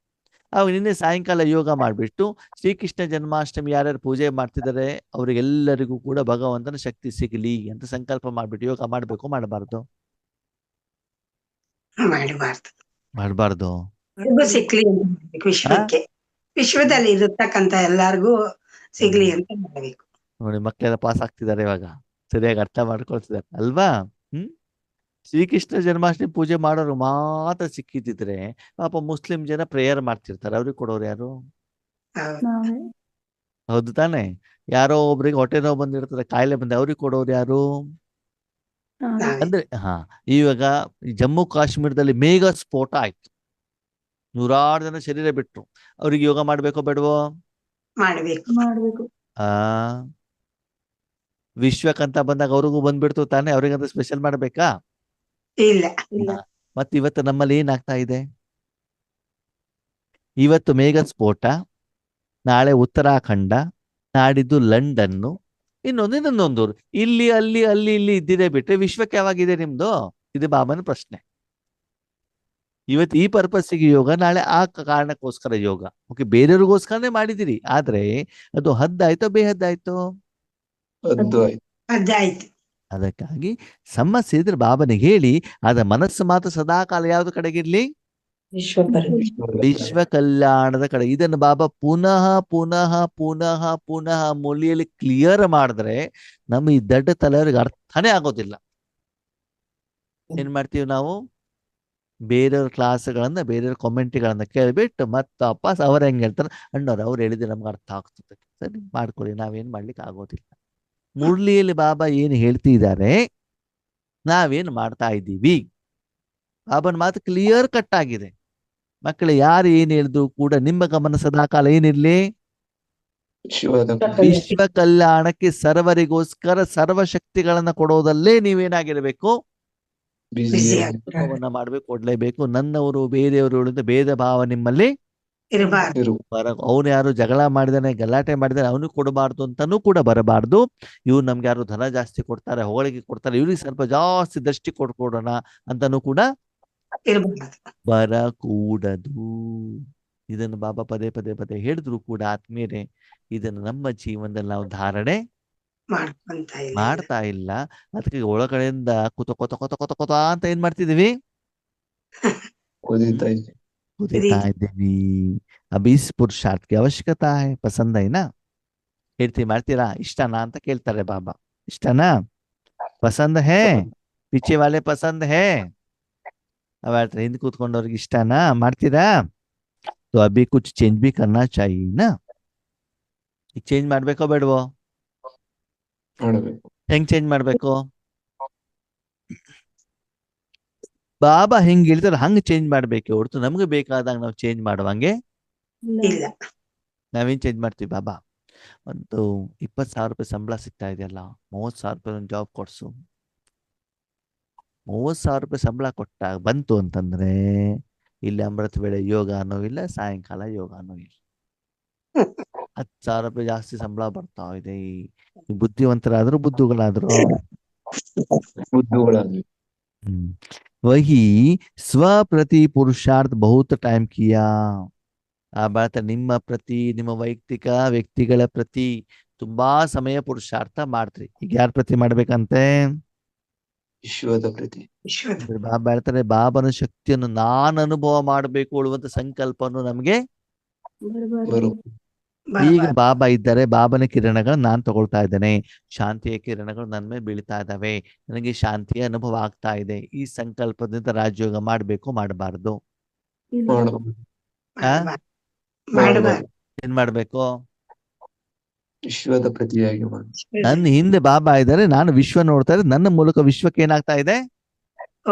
ಅವಾಗ ನಿನ್ನೆ ಸಾಯಂಕಾಲ ಯೋಗ ಮಾಡಿಬಿಟ್ಟು ಶ್ರೀಕೃಷ್ಣ ಜನ್ಮಾಷ್ಟಮಿ ಯಾರ್ಯಾರು ಪೂಜೆ ಮಾಡ್ತಿದ್ದಾರೆ ಅವರಿಗೆಲ್ಲರಿಗೂ ಕೂಡ ಭಗವಂತನ ಶಕ್ತಿ ಸಿಗಲಿ ಅಂತ ಸಂಕಲ್ಪ ಮಾಡ್ಬಿಟ್ಟು ಯೋಗ ಮಾಡಬೇಕು, ಮಾಡಬಾರ್ದು? ಮಾಡಬಾರ್ದು. ಮಾಡಬಾರ್ದು. ಸಿಗ್ಲಿ ಅಂತ ಮಾಡ್ಬೇಕು. ವಿಶ್ವಕ್ಕೆ, ವಿಶ್ವದಲ್ಲಿ ಇರತಕ್ಕಂತ ಎಲ್ಲಾರ್ಗೂ ಸಿಗ್ಲಿ ಅಂತ ಮಾಡಬೇಕು. ನೋಡಿ, ಮಕ್ಕಳೆಲ್ಲ ಪಾಸ್ ಆಗ್ತಿದ್ದಾರೆ ಇವಾಗ, ಸರಿಯಾಗಿ ಅರ್ಥ ಮಾಡ್ಕೊಳ್ತಿದ್ದಾರೆ ಅಲ್ವಾ? ಶ್ರೀಕೃಷ್ಣ ಜನ್ಮಾಷ್ಟಮಿ ಪೂಜೆ ಮಾಡೋರು ಮಾತ್ರ ಸಿಕ್ಕಿದ್ರೆ, ಪಾಪ ಮುಸ್ಲಿಂ ಜನ ಪ್ರೇಯರ್ ಮಾಡ್ತಿರ್ತಾರೆ, ಅವ್ರಿಗೆ ಕೊಡೋರು ಯಾರು? ಹೌದು ತಾನೆ? ಯಾರೋ ಒಬ್ರಿಗೆ ಹೊಟ್ಟೆ ನೋವು ಬಂದಿರ್ತದೆ, ಕಾಯಿಲೆ ಬಂದ, ಅವ್ರಿಗೆ ಕೊಡೋರು ಯಾರು? ಅಂದ್ರೆ ಇವಾಗ ಜಮ್ಮು ಕಾಶ್ಮೀರದಲ್ಲಿ ಮೇಘ ಸ್ಫೋಟ ಆಯ್ತು, 106 ಜನ ಶರೀರ ಬಿಟ್ರು. ಅವ್ರಿಗೆ ಯೋಗ ಮಾಡ್ಬೇಕೋ ಬೇಡವೋ? ಮಾಡ್ಬೇಕು. ವಿಶ್ವಕ್ಕಂತ ಬಂದಾಗ ಅವ್ರಿಗೂ ಬಂದ್ಬಿಡ್ತು ತಾನೆ, ಅವ್ರಿಗಂತ ಸ್ಪೆಷಲ್ ಮಾಡ್ಬೇಕಾ? ಇಲ್ಲ. ಮತ್ತೆ ಇವತ್ತು ನಮ್ಮಲ್ಲಿ ಏನಾಗ್ತಾ ಇದೆ? ಇವತ್ತು ಮೇಘ ಸ್ಫೋಟ, ನಾಳೆ ಉತ್ತರಾಖಂಡ, ನಾಡಿದ್ದು ಲಂಡನ್ನು, ಇನ್ನೊಂದು ಇಲ್ಲಿ ಅಲ್ಲಿ ಅಲ್ಲಿ ಇಲ್ಲಿ ಇದ್ದಿದೆ ಬಿಟ್ರೆ ವಿಶ್ವಕ್ಕೆ ಯಾವಾಗಿದೆ ನಿಮ್ದು? ಇದು ಬಾಬನ ಪ್ರಶ್ನೆ. ಇವತ್ತು ಈ ಪರ್ಪಸ್ಸಿಗೆ ಯೋಗ, ನಾಳೆ ಆ ಕಾರಣಕ್ಕೋಸ್ಕರ ಯೋಗ. ಓಕೆ, ಬೇರೆಯವ್ರಿಗೋಸ್ಕರನೇ ಮಾಡಿದಿರಿ, ಆದ್ರೆ ಅದು ಹದ್ದಾಯ್ತೋ ಬೇಹದ್ದಾಯ್ತೋ? ಅದಾಯ್ತು. ಅದಕ್ಕಾಗಿ ಸಮಸ್ಯೆ ಇದ್ರೆ ಬಾಬನಿಗೆ ಹೇಳಿ, ಅದ ಮನಸ್ಸು ಮಾತ್ರ ಸದಾಕಾಲ ಯಾವ್ದು ಕಡೆಗಿರ್ಲಿ? ವಿಶ್ವ ಕಲ್ಯಾಣದ ಕಡೆ. ಇದನ್ನು ಬಾಬಾ ಪುನಃ ಪುನಃ ಪುನಃ ಪುನಃ ಮೂಲೆಯಲ್ಲಿ ಕ್ಲಿಯರ್ ಮಾಡಿದ್ರೆ ನಮ್ಮ ಈ ದಡ್ಡ ತಲೆಯವ್ರಿಗೆ ಅರ್ಥನೇ ಆಗೋದಿಲ್ಲ. ಏನ್ ಮಾಡ್ತೀವಿ ನಾವು? ಬೇರೆಯವ್ರ ಕ್ಲಾಸ್ಗಳನ್ನ, ಬೇರೆಯವ್ರ ಕಾಮೆಂಟ್ಗಳನ್ನ ಕೇಳ್ಬಿಟ್ಟು ಮತ್ತೆ ವಾಪಸ್ ಅವ್ರ ಹೆಂಗ್ ಹೇಳ್ತಾರೆ, ಅಣ್ಣವ್ರು ಅವ್ರು ಹೇಳಿದ್ರೆ ನಮ್ಗೆ ಅರ್ಥ ಆಗ್ತದೆ, ಸರಿ ಮಾಡ್ಕೊಳ್ಳಿ, ನಾವೇನ್ ಮಾಡ್ಲಿಕ್ಕೆ ಆಗೋದಿಲ್ಲ. ಮುರಳಿಯಲ್ಲಿ ಬಾಬಾ ಏನು ಹೇಳ್ತಿದ್ದಾರೆ, ನಾವೇನ್ ಮಾಡ್ತಾ ಇದ್ದೀವಿ? ಬಾಬನ ಮಾತು ಕ್ಲಿಯರ್ ಕಟ್ ಆಗಿದೆ. ಮಕ್ಕಳು ಯಾರು ಏನ್ ಹೇಳಿದ್ರು ಕೂಡ ನಿಮ್ಮ ಗಮನ ಸದಾಕಾಲ ಏನಿರ್ಲಿ? ವಿಶ್ವ ಕಲ್ಯಾಣಕ್ಕೆ, ಸರ್ವರಿಗೋಸ್ಕರ ಸರ್ವಶಕ್ತಿಗಳನ್ನ ಕೊಡೋದಲ್ಲೇ ನೀವೇನಾಗಿರ್ಬೇಕು? ಮಾಡ್ಬೇಕು, ಕೊಡ್ಲೇಬೇಕು. ನನ್ನವರು ಬೇರೆಯವರು ಭೇದ ಭಾವ ನಿಮ್ಮಲ್ಲಿ ಅವನು ಯಾರು ಜಗಳ ಮಾಡಿದಾನೆ, ಗಲಾಟೆ ಮಾಡಿದಾನೆ, ಅವನಿಗೆ ಕೊಡಬಾರ್ದು ಅಂತಾನೂ ಕೂಡ ಬರಬಾರ್ದು. ಇವ್ರು ನಮ್ಗೆ ಯಾರು ಧನ ಜಾಸ್ತಿ ಕೊಡ್ತಾರೆ, ಹೊಗಳಿಗೆ ಕೊಡ್ತಾರೆ, ಇವ್ರಿಗೆ ಸ್ವಲ್ಪ ಜಾಸ್ತಿ ದೃಷ್ಟಿ ಕೊಡ್ಕೊಡೋಣ ಅಂತಾನೂ ಕೂಡ ಬರಕೂಡದು. ಇದನ್ನು ಬಾಬಾ ಪದೇ ಪದೇ ಪದೇ ಹೇಳಿದ್ರು ಕೂಡ ಆತ್ಮೀಯರೇ, ಇದನ್ನು ನಮ್ಮ ಜೀವನದಲ್ಲಿ ನಾವು ಧಾರಣೆ ಮಾಡ್ತಾ ಇಲ್ಲ. ಅದಕ್ಕೆ ಒಳಗಡೆಯಿಂದ ಕೊತ ಕೊತ ಕೊತ ಕೊತ ಕೊತ ಅಂತ ಏನ್ ಮಾಡ್ತಿದೀವಿ? ಕುದಿತಾ ಇದ್ದೀವಿ. ಅಭಿ ಇಸ್ ಪುರುಷಾರ್ಥಕ್ಕೆ ಅವಶ್ಯಕತಾ ಹೈ. ಪಸಂದ್ ಐನಾ? ಹೇಳ್ತೀವಿ, ಮಾಡ್ತೀರಾ? ಇಷ್ಟನಾ ಅಂತ ಕೇಳ್ತಾರೆ ಬಾಬಾ. ಇಷ್ಟನಾ? ಪಸಂದ್ ಹೇ? ಪಿಚೆ ವಾಲೆ ಪಸಂದ್ ಹೇ? ಅವ ಹೇಳ್ತಾರೆ, ಹಿಂದೆ ಕೂತ್ಕೊಂಡವ್ರಿಗೆ ಇಷ್ಟನಾ? ಮಾಡ್ತೀರಾ? तो अभी कुछ चेंज भी करना चाहिए ना. ಈಗ ಚೇಂಜ್ ಮಾಡ್ಬೇಕೋ ಬೇಡವೋ? ಹೆಂಗ್ ಚೇಂಜ್ ಮಾಡ್ಬೇಕು? ಬಾಬಾ ಹೆಂಗ್ ಹೇಳ್ತಾರೆ ಹಂಗ್ ಚೇಂಜ್ ಮಾಡ್ಬೇಕು ಹೊರತು ನಮ್ಗೆ ಬೇಕಾದಾಗ ನಾವು ಚೇಂಜ್ ಮಾಡುವಂಗೆ ಇಲ್ಲ. ನಾವೇನ್ ಚೇಂಜ್ ಮಾಡ್ತೀವಿ? ಬಾಬಾ ಒಂದು 20,000 ರೂಪಾಯಿ ಸಂಬಳ ಸಿಗ್ತಾ ಇದೆಯಲ್ಲ, 30,000 ರೂಪಾಯಿ ಒಂದು ಜಾಬ್ ಕೊಡ್ಸು. 30,000 ರೂಪಾಯಿ ಸಂಬಳ ಕೊಟ್ಟಾಗ ಬಂತು ಅಂತಂದ್ರೆ ಇಲ್ಲಿ ಅಮೃತ ವೇಳೆ ಯೋಗಾನೂ ಇಲ್ಲ, ಸಾಯಂಕಾಲ ಯೋಗಾನೂ ಇಲ್ಲ. 10,000 ರೂಪಾಯಿ ಜಾಸ್ತಿ ಸಂಬಳ ಬರ್ತಾ ಇದೆ. ಈ ಬುದ್ಧಿವಂತರಾದ್ರು ಬುದ್ಧುಗಳಾದ್ರು ವಹಿ ಸ್ವಪ್ರತಿ ಪುರುಷಾರ್ಥ ಬಹುತ ಟೈಮ್ ಕಿಯಾ. ಆ ಭಾರತ ನಿಮ್ಮ ಪ್ರತಿ, ನಿಮ್ಮ ವೈಯಕ್ತಿಕ ವ್ಯಕ್ತಿಗಳ ಪ್ರತಿ ತುಂಬಾ ಸಮಯ ಪುರುಷಾರ್ಥ ಮಾಡ್ತ್ರಿ. ಈಗ ಯಾರ ಪ್ರತಿ ಮಾಡ್ಬೇಕಂತೆ? ವಿಶ್ವದ ಪ್ರತಿ. ಬಾಬಾ ಹೇಳ್ತಾರೆ, ಬಾಬನ ಶಕ್ತಿಯನ್ನು ನಾನು ಅನುಭವ ಮಾಡಬೇಕು ಅನ್ನುವಂತ ಸಂಕಲ್ಪನು ನಮ್ಗೆ ಈಗ ಬಾಬಾ ಇದ್ದಾರೆ, ಬಾಬನ ಕಿರಣಗಳು ನಾನ್ ತಗೊಳ್ತಾ ಇದ್ದೇನೆ, ಶಾಂತಿಯ ಕಿರಣಗಳು ನನ್ನ ಮೇಲೆ ಬೀಳ್ತಾ ಇದ್ದಾವೆ, ನನಗೆ ಶಾಂತಿಯ ಅನುಭವ ಆಗ್ತಾ ಇದೆ. ಈ ಸಂಕಲ್ಪದಿಂದ ರಾಜಯೋಗ ಮಾಡ್ಬೇಕು ಮಾಡಬಾರ್ದು? ಮಾಡಬಾರ್ದು. ಏನ್ ಮಾಡ್ಬೇಕು? ವಿಶ್ವದ ಪ್ರತಿಯಾಗಿ ಮಾಡಿ. ನನ್ನ ಹಿಂದೆ ಬಾಬಾ ಇದ್ದಾರೆ, ನಾನು ವಿಶ್ವ ನೋಡ್ತಾ ಇದ್ದೆ, ನನ್ನ ಮೂಲಕ ವಿಶ್ವಕ್ಕೆ ಏನಾಗ್ತಾ ಇದೆ?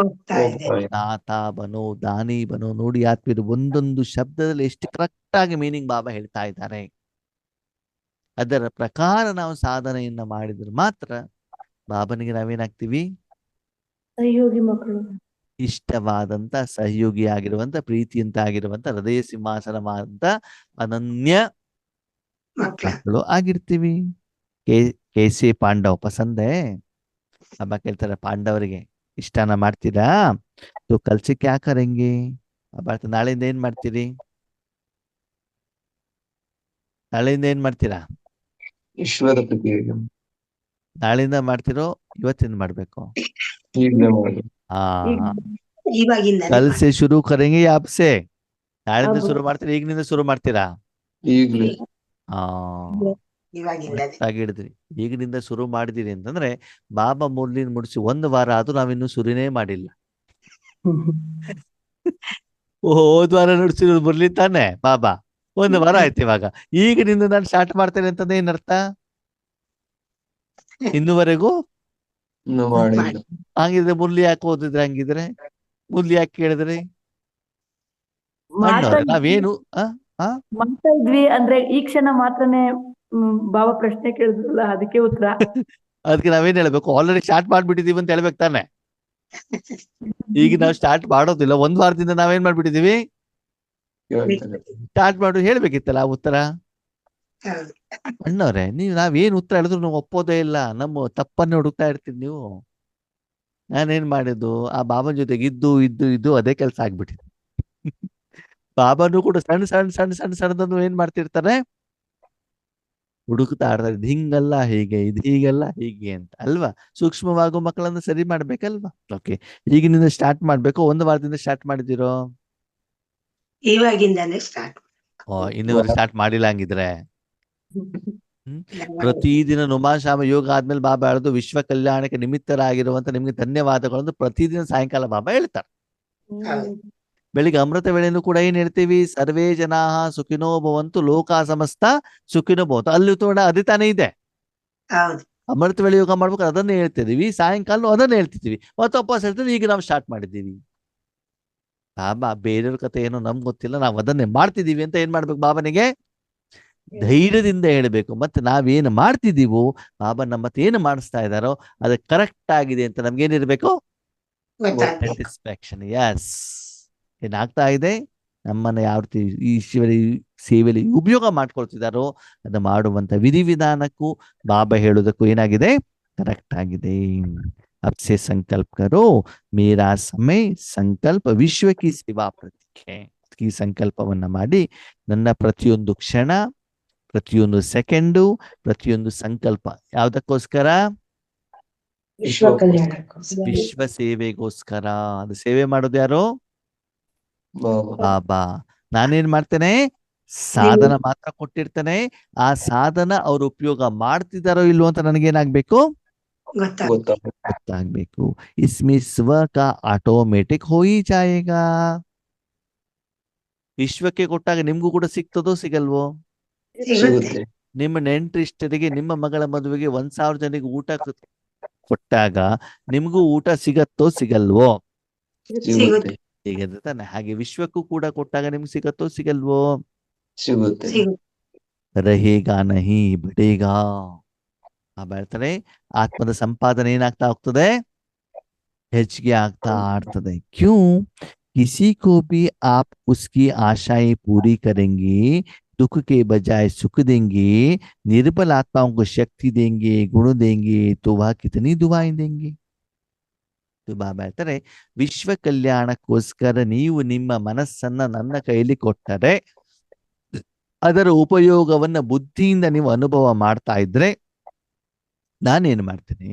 ನಾಥ ಬನು, ದಾನಿ ಬನು. ನೋಡಿ ಆತ್ಮೀಯರು, ಒಂದೊಂದು ಶಬ್ದದಲ್ಲಿ ಎಷ್ಟು ಕರೆಕ್ಟ್ ಆಗಿ ಮೀನಿಂಗ್ ಬಾಬಾ ಹೇಳ್ತಾ ಇದ್ದಾರೆ. ಅದರ ಪ್ರಕಾರ ನಾವು ಸಾಧನೆಯನ್ನ ಮಾಡಿದ್ರೆ ಮಾತ್ರ ಬಾಬನಿಗೆ ನಾವೇನಾಗ್ತೀವಿ? ಸಹಯೋಗಿ ಮಕ್ಕಳು, ಇಷ್ಟವಾದಂತ, ಸಹಯೋಗಿ ಆಗಿರುವಂತ, ಪ್ರೀತಿಯಂತ ಆಗಿರುವಂತ, ಹೃದಯ ಸಿಂಹಾಸನವಾದಂತ ಅನನ್ಯ ಮಕ್ಕಳು ಆಗಿರ್ತೀವಿ. ಕೇಸಿ ಪಾಂಡವ್ ಪಸಂದೆ? ಹಬ್ಬ ಕೇಳ್ತಾರೆ ಪಾಂಡವರಿಗೆ, ಇಷ್ಟನ ಮಾಡ್ತೀರಾ? ಕಲ್ಸಿ ಕ್ಯಾ ಕರೆಂಗೆ? ಹಬ್ಬ ನಾಳೆಯಿಂದ ಏನ್ ಮಾಡ್ತೀರಿ? ನಾಳೆಯಿಂದ ಏನ್ ಮಾಡ್ತೀರಾ? ವಿಶ್ವದ ಪ್ರತಿಯಾಗಿ. ನಾಳೆಯಿಂದ ಮಾಡ್ತಿರೋ ಇವತ್ತಿಂದ ಮಾಡ್ಬೇಕು? ಈಗಲೇ ಮಾಡಿ. ಕಲ್ಸೆ ಶುರು ಕರೆಂಗೆ ಯಾಪ್ಸೆ? ನಾಳೆಯಿಂದ ಶುರು ಮಾಡ್ತೀರಾ, ಈಗಿನಿಂದ ಶುರು ಮಾಡ್ತೀರಾ? ಈಗಲೇ. ಹಿಡಿದ್ರಿ. ಈಗಿನಿಂದ ಶುರು ಮಾಡಿದಿರಿ ಅಂತಂದ್ರೆ ಬಾಬಾ ಮುರ್ಲಿನ್ ಮುಡಿಸಿ 1 ವಾರ ಆದ್ರೂ ನಾವಿನ್ನೂ ಶುರುನೇ ಮಾಡಿಲ್ಲ. ಹೋದ್ ವಾರ ನುಡಿಸಿರೋದು ಮುರ್ಲಿ ತಾನೆ ಬಾಬಾ, 1 ವಾರ ಆಯ್ತು. ಇವಾಗ ಈಗಿನಿಂದ ನಾನು ಸ್ಟಾರ್ಟ್ ಮಾಡ್ತೇನೆ ಅಂತಂದ್ರೆ ಏನರ್ಥ? ಇನ್ನುವರೆಗೂ ಮಾಡಿಲ್ಲ. ಹಂಗಿದ್ರೆ ಮುರ್ಲಿ ಯಾಕೆ ಓದಿದ್ರೆ? ಹಂಗಿದ್ರೆ ಮುರ್ಲಿ ಯಾಕೆ ಕೇಳಿದ್ರಿ? ನಾವೇನು ಮಾಡ್ತಾ ಇದ್ವಿ ಅಂದ್ರೆ ಈ ಕ್ಷಣ ಮಾತ್ರನೇ ಬಾಬಾ ಪ್ರಶ್ನೆ ಕೇಳಿದ್ರಲ್ಲ, ಅದಕ್ಕೆ ಉತ್ತರ. ಅದಕ್ಕೆ ನಾವೇನ್ ಹೇಳ್ಬೇಕು? ಆಲ್ರೆಡಿ ಸ್ಟಾರ್ಟ್ ಮಾಡ್ಬಿಟ್ಟಿದೀವಿ ಅಂತ ಹೇಳ್ಬೇಕು ತಾನೆ. ಈಗ ನಾವು ಸ್ಟಾರ್ಟ್ ಮಾಡೋದಿಲ್ಲ, 1 ವಾರದಿಂದ ನಾವೇನ್ ಮಾಡ್ಬಿಟ್ಟಿದೀವಿ? ಸ್ಟಾರ್ಟ್ ಮಾಡಿ ಹೇಳ್ಬೇಕಿತ್ತಲ್ಲ ಉತ್ತರ. ಅಣ್ಣವ್ರೆ, ನಾವೇನ್ ಉತ್ತರ ಹೇಳಿದ್ರು ನಾವು ಒಪ್ಪೋದೇ ಇಲ್ಲ, ನಮ್ಮ ತಪ್ಪನ್ನೇ ಹುಡುಕ್ತಾ ಇರ್ತೀರಿ ನೀವು. ನಾನೇನ್ ಮಾಡಿದ್ದು? ಆ ಬಾಬನ ಜೊತೆಗೆ ಇದ್ದು ಅದೇ ಕೆಲಸ ಆಗ್ಬಿಟ್ಟಿದೆ. ಬಾಬಾನು ಕೂಡ ಸಣ್ಣದನ್ನು ಏನ್ ಮಾಡ್ತಿರ್ತಾರೆ? ಹುಡುಕ್ತಾ ಇರ್ತಾರೆ. ಇದು ಹಿಂಗಲ್ಲ ಹೀಗೆ, ಇದು ಹೀಗಲ್ಲ ಹೀಗೆ ಅಂತ ಅಲ್ವಾ? ಸೂಕ್ಷ್ಮವಾಗುವ ಮಕ್ಕಳನ್ನು ಸರಿ ಮಾಡ್ಬೇಕಲ್ವಾ? ಓಕೆ, ಈಗಿನಿಂದ ಸ್ಟಾರ್ಟ್ ಮಾಡ್ಬೇಕು. 1 ವಾರದಿಂದ ಸ್ಟಾರ್ಟ್ ಮಾಡಿದಿರೋ? ಇವಾಗಿಂದಾನೆ ಸ್ಟಾರ್ಟ್. ಇನ್ನೂವರೆಗೆ ಸ್ಟಾರ್ಟ್ ಮಾಡಿಲ್ಲ ಹಂಗಿದ್ರೆ. ಪ್ರತಿದಿನ ನುಮಾಶಾಮ ಯೋಗ ಆದ್ಮೇಲೆ ಬಾಬಾ ಹೇಳೋದು, ವಿಶ್ವ ಕಲ್ಯಾಣಕ್ಕೆ ನಿಮಿತ್ತರಾಗಿರುವಂತ ನಿಮ್ಗೆ ಧನ್ಯವಾದಗಳನ್ನು ಪ್ರತಿದಿನ ಸಾಯಂಕಾಲ ಬಾಬಾ ಹೇಳ್ತಾರೆ. ಬೆಳಿಗ್ಗೆ ಅಮೃತ ವೇಳೆಯನ್ನು ಕೂಡ ಏನ್ ಹೇಳ್ತೀವಿ? ಸರ್ವೇ ಜನಾ ಸುಖಿನೋ ಭವಂತು ಲೋಕ ಸಮಸ್ತ ಸುಖಿನೋ ಭವಂತು. ಅಲ್ಲಿ ಕೂಡ ಅದೇ ತಾನೇ ಇದೆ. ಅಮೃತ ವೇಳೆ ಯೋಗ ಮಾಡ್ಬೇಕು, ಅದನ್ನೇ ಹೇಳ್ತಿದೀವಿ. ಸಾಯಂಕಾಲ ಅದನ್ನೇ ಹೇಳ್ತಿದೀವಿ. ಮತ್ತೆ ವಾಪಸ್ ಹೇಳ್ತೀವಿ, ಈಗ ನಾವು ಸ್ಟಾರ್ಟ್ ಮಾಡಿದ್ದೀವಿ. ಬಾಬಾ ಬೇರೆಯವ್ರ ಕತೆ ಏನೋ ನಮ್ಗೆ ಗೊತ್ತಿಲ್ಲ, ನಾವು ಅದನ್ನೇ ಮಾಡ್ತಿದೀವಿ ಅಂತ ಏನ್ ಮಾಡ್ಬೇಕು? ಬಾಬನಿಗೆ ಧೈರ್ಯದಿಂದ ಹೇಳ್ಬೇಕು. ಮತ್ತೆ ನಾವೇನು ಮಾಡ್ತಿದೀವೋ, ಬಾಬಾ ನಮ್ಮ ಏನು ಮಾಡಿಸ್ತಾ ಇದ್ದಾರೋ ಅದು ಕರೆಕ್ಟ್ ಆಗಿದೆ ಅಂತ ನಮ್ಗೇನಿರ್ಬೇಕು? ಸ್ಯಾಟಿಸ್ಫ್ಯಾಕ್ಷನ್. ಎಸ್, ಏನಾಗ್ತಾ ಇದೆ? ನಮ್ಮನ್ನ ಯಾವ ರೀತಿ ಈಶ್ವರಿ ಸೇವೆಯಲ್ಲಿ ಉಪಯೋಗ ಮಾಡ್ಕೊಳ್ತಿದಾರೋ ಅದು ಮಾಡುವಂತ ವಿಧಿವಿಧಾನಕ್ಕೂ ಬಾಬಾ ಹೇಳೋದಕ್ಕೂ ಏನಾಗಿದೆ? ಕರೆಕ್ಟ್ ಆಗಿದೆ. ಅಬ್ಸೆ ಸಂಕಲ್ಪ ಕರೋ, ಮೇರಾ ಸಮಯ ಸಂಕಲ್ಪ ವಿಶ್ವ ಕಿ ಸೇವಾ ಪ್ರತೀಕ್ಷೆ. ಈ ಸಂಕಲ್ಪವನ್ನ ಮಾಡಿ ನನ್ನ ಪ್ರತಿಯೊಂದು ಕ್ಷಣ, ಪ್ರತಿಯೊಂದು ಸೆಕೆಂಡು, ಪ್ರತಿಯೊಂದು ಸಂಕಲ್ಪ ಯಾವ್ದಕ್ಕೋಸ್ಕರ? ವಿಶ್ವ ಸೇವೆಗೋಸ್ಕರ. ಅದು ಸೇವೆ ಮಾಡೋದು ಯಾರು? ಬಾಬಾ. ನಾನೇನ್ ಮಾಡ್ತೇನೆ? ಸಾಧನ ಮಾತ್ರ ಕೊಟ್ಟಿರ್ತೇನೆ. ಆ ಸಾಧನ ಅವ್ರು ಉಪಯೋಗ ಮಾಡ್ತಿದಾರೋ ಇಲ್ವೋ ಅಂತ ನನಗೇನಾಗ್ಬೇಕು? ಗೊತ್ತಾಗ್ಬೇಕು. ಇಸ್ಮಿ ಸ್ವ ಕಾ ಆಟೋಮೆಟಿಕ್ ಹೋಯಿ ಜಾಯೇಗಾ. ವಿಶ್ವಕ್ಕೆ ಕೊಟ್ಟಾಗ ನಿಮ್ಗೂ ಕೂಡ ಸಿಗ್ತದೋ ಸಿಗಲ್ವೋ? ನಿಮ್ಮ ನೆಂಟರಿಷ್ಟರಿಗೆ, ನಿಮ್ಮ ಮಗಳ ಮದುವೆಗೆ 1000 ಜನರಿಗೆ ಊಟ ಕೊಟ್ಟಾಗ ನಿಮ್ಗೂ ಊಟ ಸಿಗತ್ತೋ ಸಿಗಲ್ವೋ? ಸಿಗುತ್ತೆ ತಾನೆ. ಹಾಗೆ ವಿಶ್ವಕ್ಕೂ ಕೂಡ ಕೊಟ್ಟಾಗ ನಿಮ್ಗೆ ಸಿಗತ್ತೋ ಸಿಗಲ್ವೋ? ಸಿಗುತ್ತೆ. ರಹೇಗಾ ನಹಿ ಬಡೇಗಾ. ಹೇಳ್ತಾರೆ, ಆತ್ಮದ ಸಂಪಾದನೆ ಏನಾಗ್ತಾ ಹೋಗ್ತದೆ? ಹೆಚ್ಚಿಗೆ ಆಗ್ತಾ ಆಡ್ತದೆ. ಕ್ಯೂ? किसी को भी आप उसकी आशाएं पूरी करेंगे, दुख के बजाय सुख देंगे, निर्बल आत्माओं को शक्ति देंगे, गुण देंगे, तो वह कितनी दुआएं देंगे? तो ಬಾಬಾ ಹೇಳ್ತಾರೆ, ವಿಶ್ವ ಕಲ್ಯಾಣಕ್ಕೋಸ್ಕರ ನೀವು ನಿಮ್ಮ ಮನಸ್ಸನ್ನ ನನ್ನ ಕೈಲಿ ಕೊಟ್ಟರೆ, ಅದರ ಉಪಯೋಗವನ್ನ ಬುದ್ಧಿಯಿಂದ ನೀವು ಅನುಭವ ಮಾಡ್ತಾ ಇದ್ರೆ, ನಾನೇನ್ ಮಾಡ್ತೀನಿ?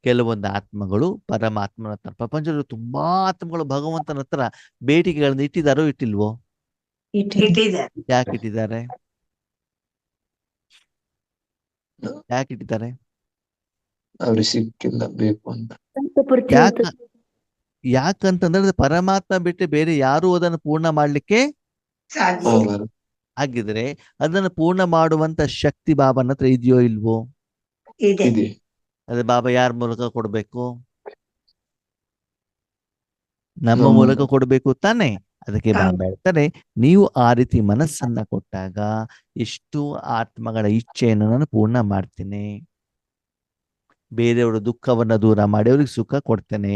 ಕೆಲವೊಂದು ಆತ್ಮಗಳು ಪರಮಾತ್ಮನ ಹತ್ರ, ಪ್ರಪಂಚದಲ್ಲಿ ತುಂಬಾ ಆತ್ಮಗಳು ಭಗವಂತನ ಹತ್ರ ಬೇಡಿಕೆಗಳನ್ನ ಇಟ್ಟಿದಾರೋ ಇಟ್ಟಿಲ್ವೋ? ಯಾಕೆ ಇಟ್ಟಿದ್ದಾರೆ? ಯಾಕೆ ಇಟ್ಟಿದ್ದಾರೆ? ಅವ್ರಿಗೆ ಸಿಕ್ಕಿಲ್ಲ ಬೇಕು ಅಂತ. ಪರಿಚಯ ಯಾಕ ಯಾಕಂತಂದ್ರೆ ಪರಮಾತ್ಮ ಬಿಟ್ಟು ಬೇರೆ ಯಾರು ಅದನ್ನು ಪೂರ್ಣ ಮಾಡ್ಲಿಕ್ಕೆ ಸಾಧ್ಯ ಆಗಲ್ಲ. ಆಗಿದ್ರೆ ಅದನ್ನು ಪೂರ್ಣ ಮಾಡುವಂತ ಶಕ್ತಿ ಬಾಬನ ಹತ್ರ ಇದೆಯೋ ಇಲ್ವೋ? ಇದೆ. ಇದೆ. ಅದೇ ಬಾಬಾ ಯಾರ ಮೂಲಕ ಕೊಡ್ಬೇಕು? ನಮ್ಮ ನಮ್ಮ ಮೂಲಕ ಕೊಡ್ಬೇಕು ತಾನೆ. ಅದಕ್ಕೆ ಬಾಬಾ ಹೇಳ್ತಾರೆ, ನೀವು ಆ ರೀತಿ ಮನಸ್ಸನ್ನ ಕೊಟ್ಟಾಗ ಎಷ್ಟು ಆತ್ಮಗಳ ಇಚ್ಛೆಯನ್ನು ನಾನು ಪೂರ್ಣ ಮಾಡ್ತೀನಿ. ಬೇರೆಯವರ ದುಃಖವನ್ನ ದೂರ ಮಾಡಿ ಅವ್ರಿಗೆ ಸುಖ ಕೊಡ್ತೇನೆ.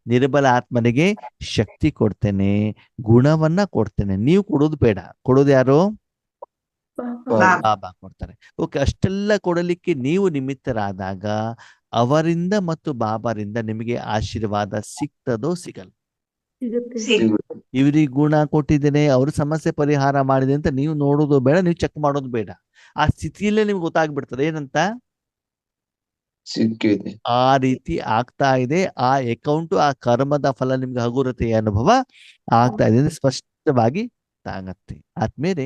ನಿರ್ಬಲ ಆತ್ಮನಿಗೆ ಶಕ್ತಿ ಕೊಡ್ತೇನೆ, ಗುಣವನ್ನ ಕೊಡ್ತೇನೆ. ನೀವು ಕೊಡೋದು ಬೇಡ. ಕೊಡೋದು ಯಾರು? ಬಾಬಾ. ಬಾಬಾ ಕೊಡ್ತಾರೆ. ಓಕೆ, ಅಷ್ಟೆಲ್ಲ ಕೊಡಲಿಕ್ಕೆ ನೀವು ನಿಮಿತ್ತರಾದಾಗ ಅವರಿಂದ ಮತ್ತು ಬಾಬಾರಿಂದ ನಿಮಗೆ ಆಶೀರ್ವಾದ ಸಿಗ್ತದೋ ಸಿಗಲ್ಲ? ಸಿಗುತ್ತೆ. ಸಿಗುತ್ತೆ. ಇವ್ರಿಗೆ ಗುಣ ಕೊಟ್ಟಿದ್ದೇನೆ, ಅವ್ರ ಸಮಸ್ಯೆ ಪರಿಹಾರ ಮಾಡಿದೆ ಅಂತ ನೀವು ನೋಡೋದು ಬೇಡ, ನೀವು ಚೆಕ್ ಮಾಡೋದು ಬೇಡ. ಆ ಸ್ಥಿತಿಯಲ್ಲೇ ನಿಮ್ಗೆ ಗೊತ್ತಾಗ್ಬಿಡ್ತದೆ ಏನಂತ. ಸಿಕ್ಕಿದೆ. ಆ ರೀತಿ ಆಗ್ತಾ ಇದೆ. ಆ ಅಕೌಂಟು, ಆ ಕರ್ಮದ ಫಲ ನಿಮ್ಗೆ ಹಗುರತೆಯ ಅನುಭವ ಆಗ್ತಾ ಇದೆ ಅಂದ್ರೆ ಸ್ಪಷ್ಟವಾಗಿ ಆಗತ್ತೆ. ಆದ್ಮೇಲೆ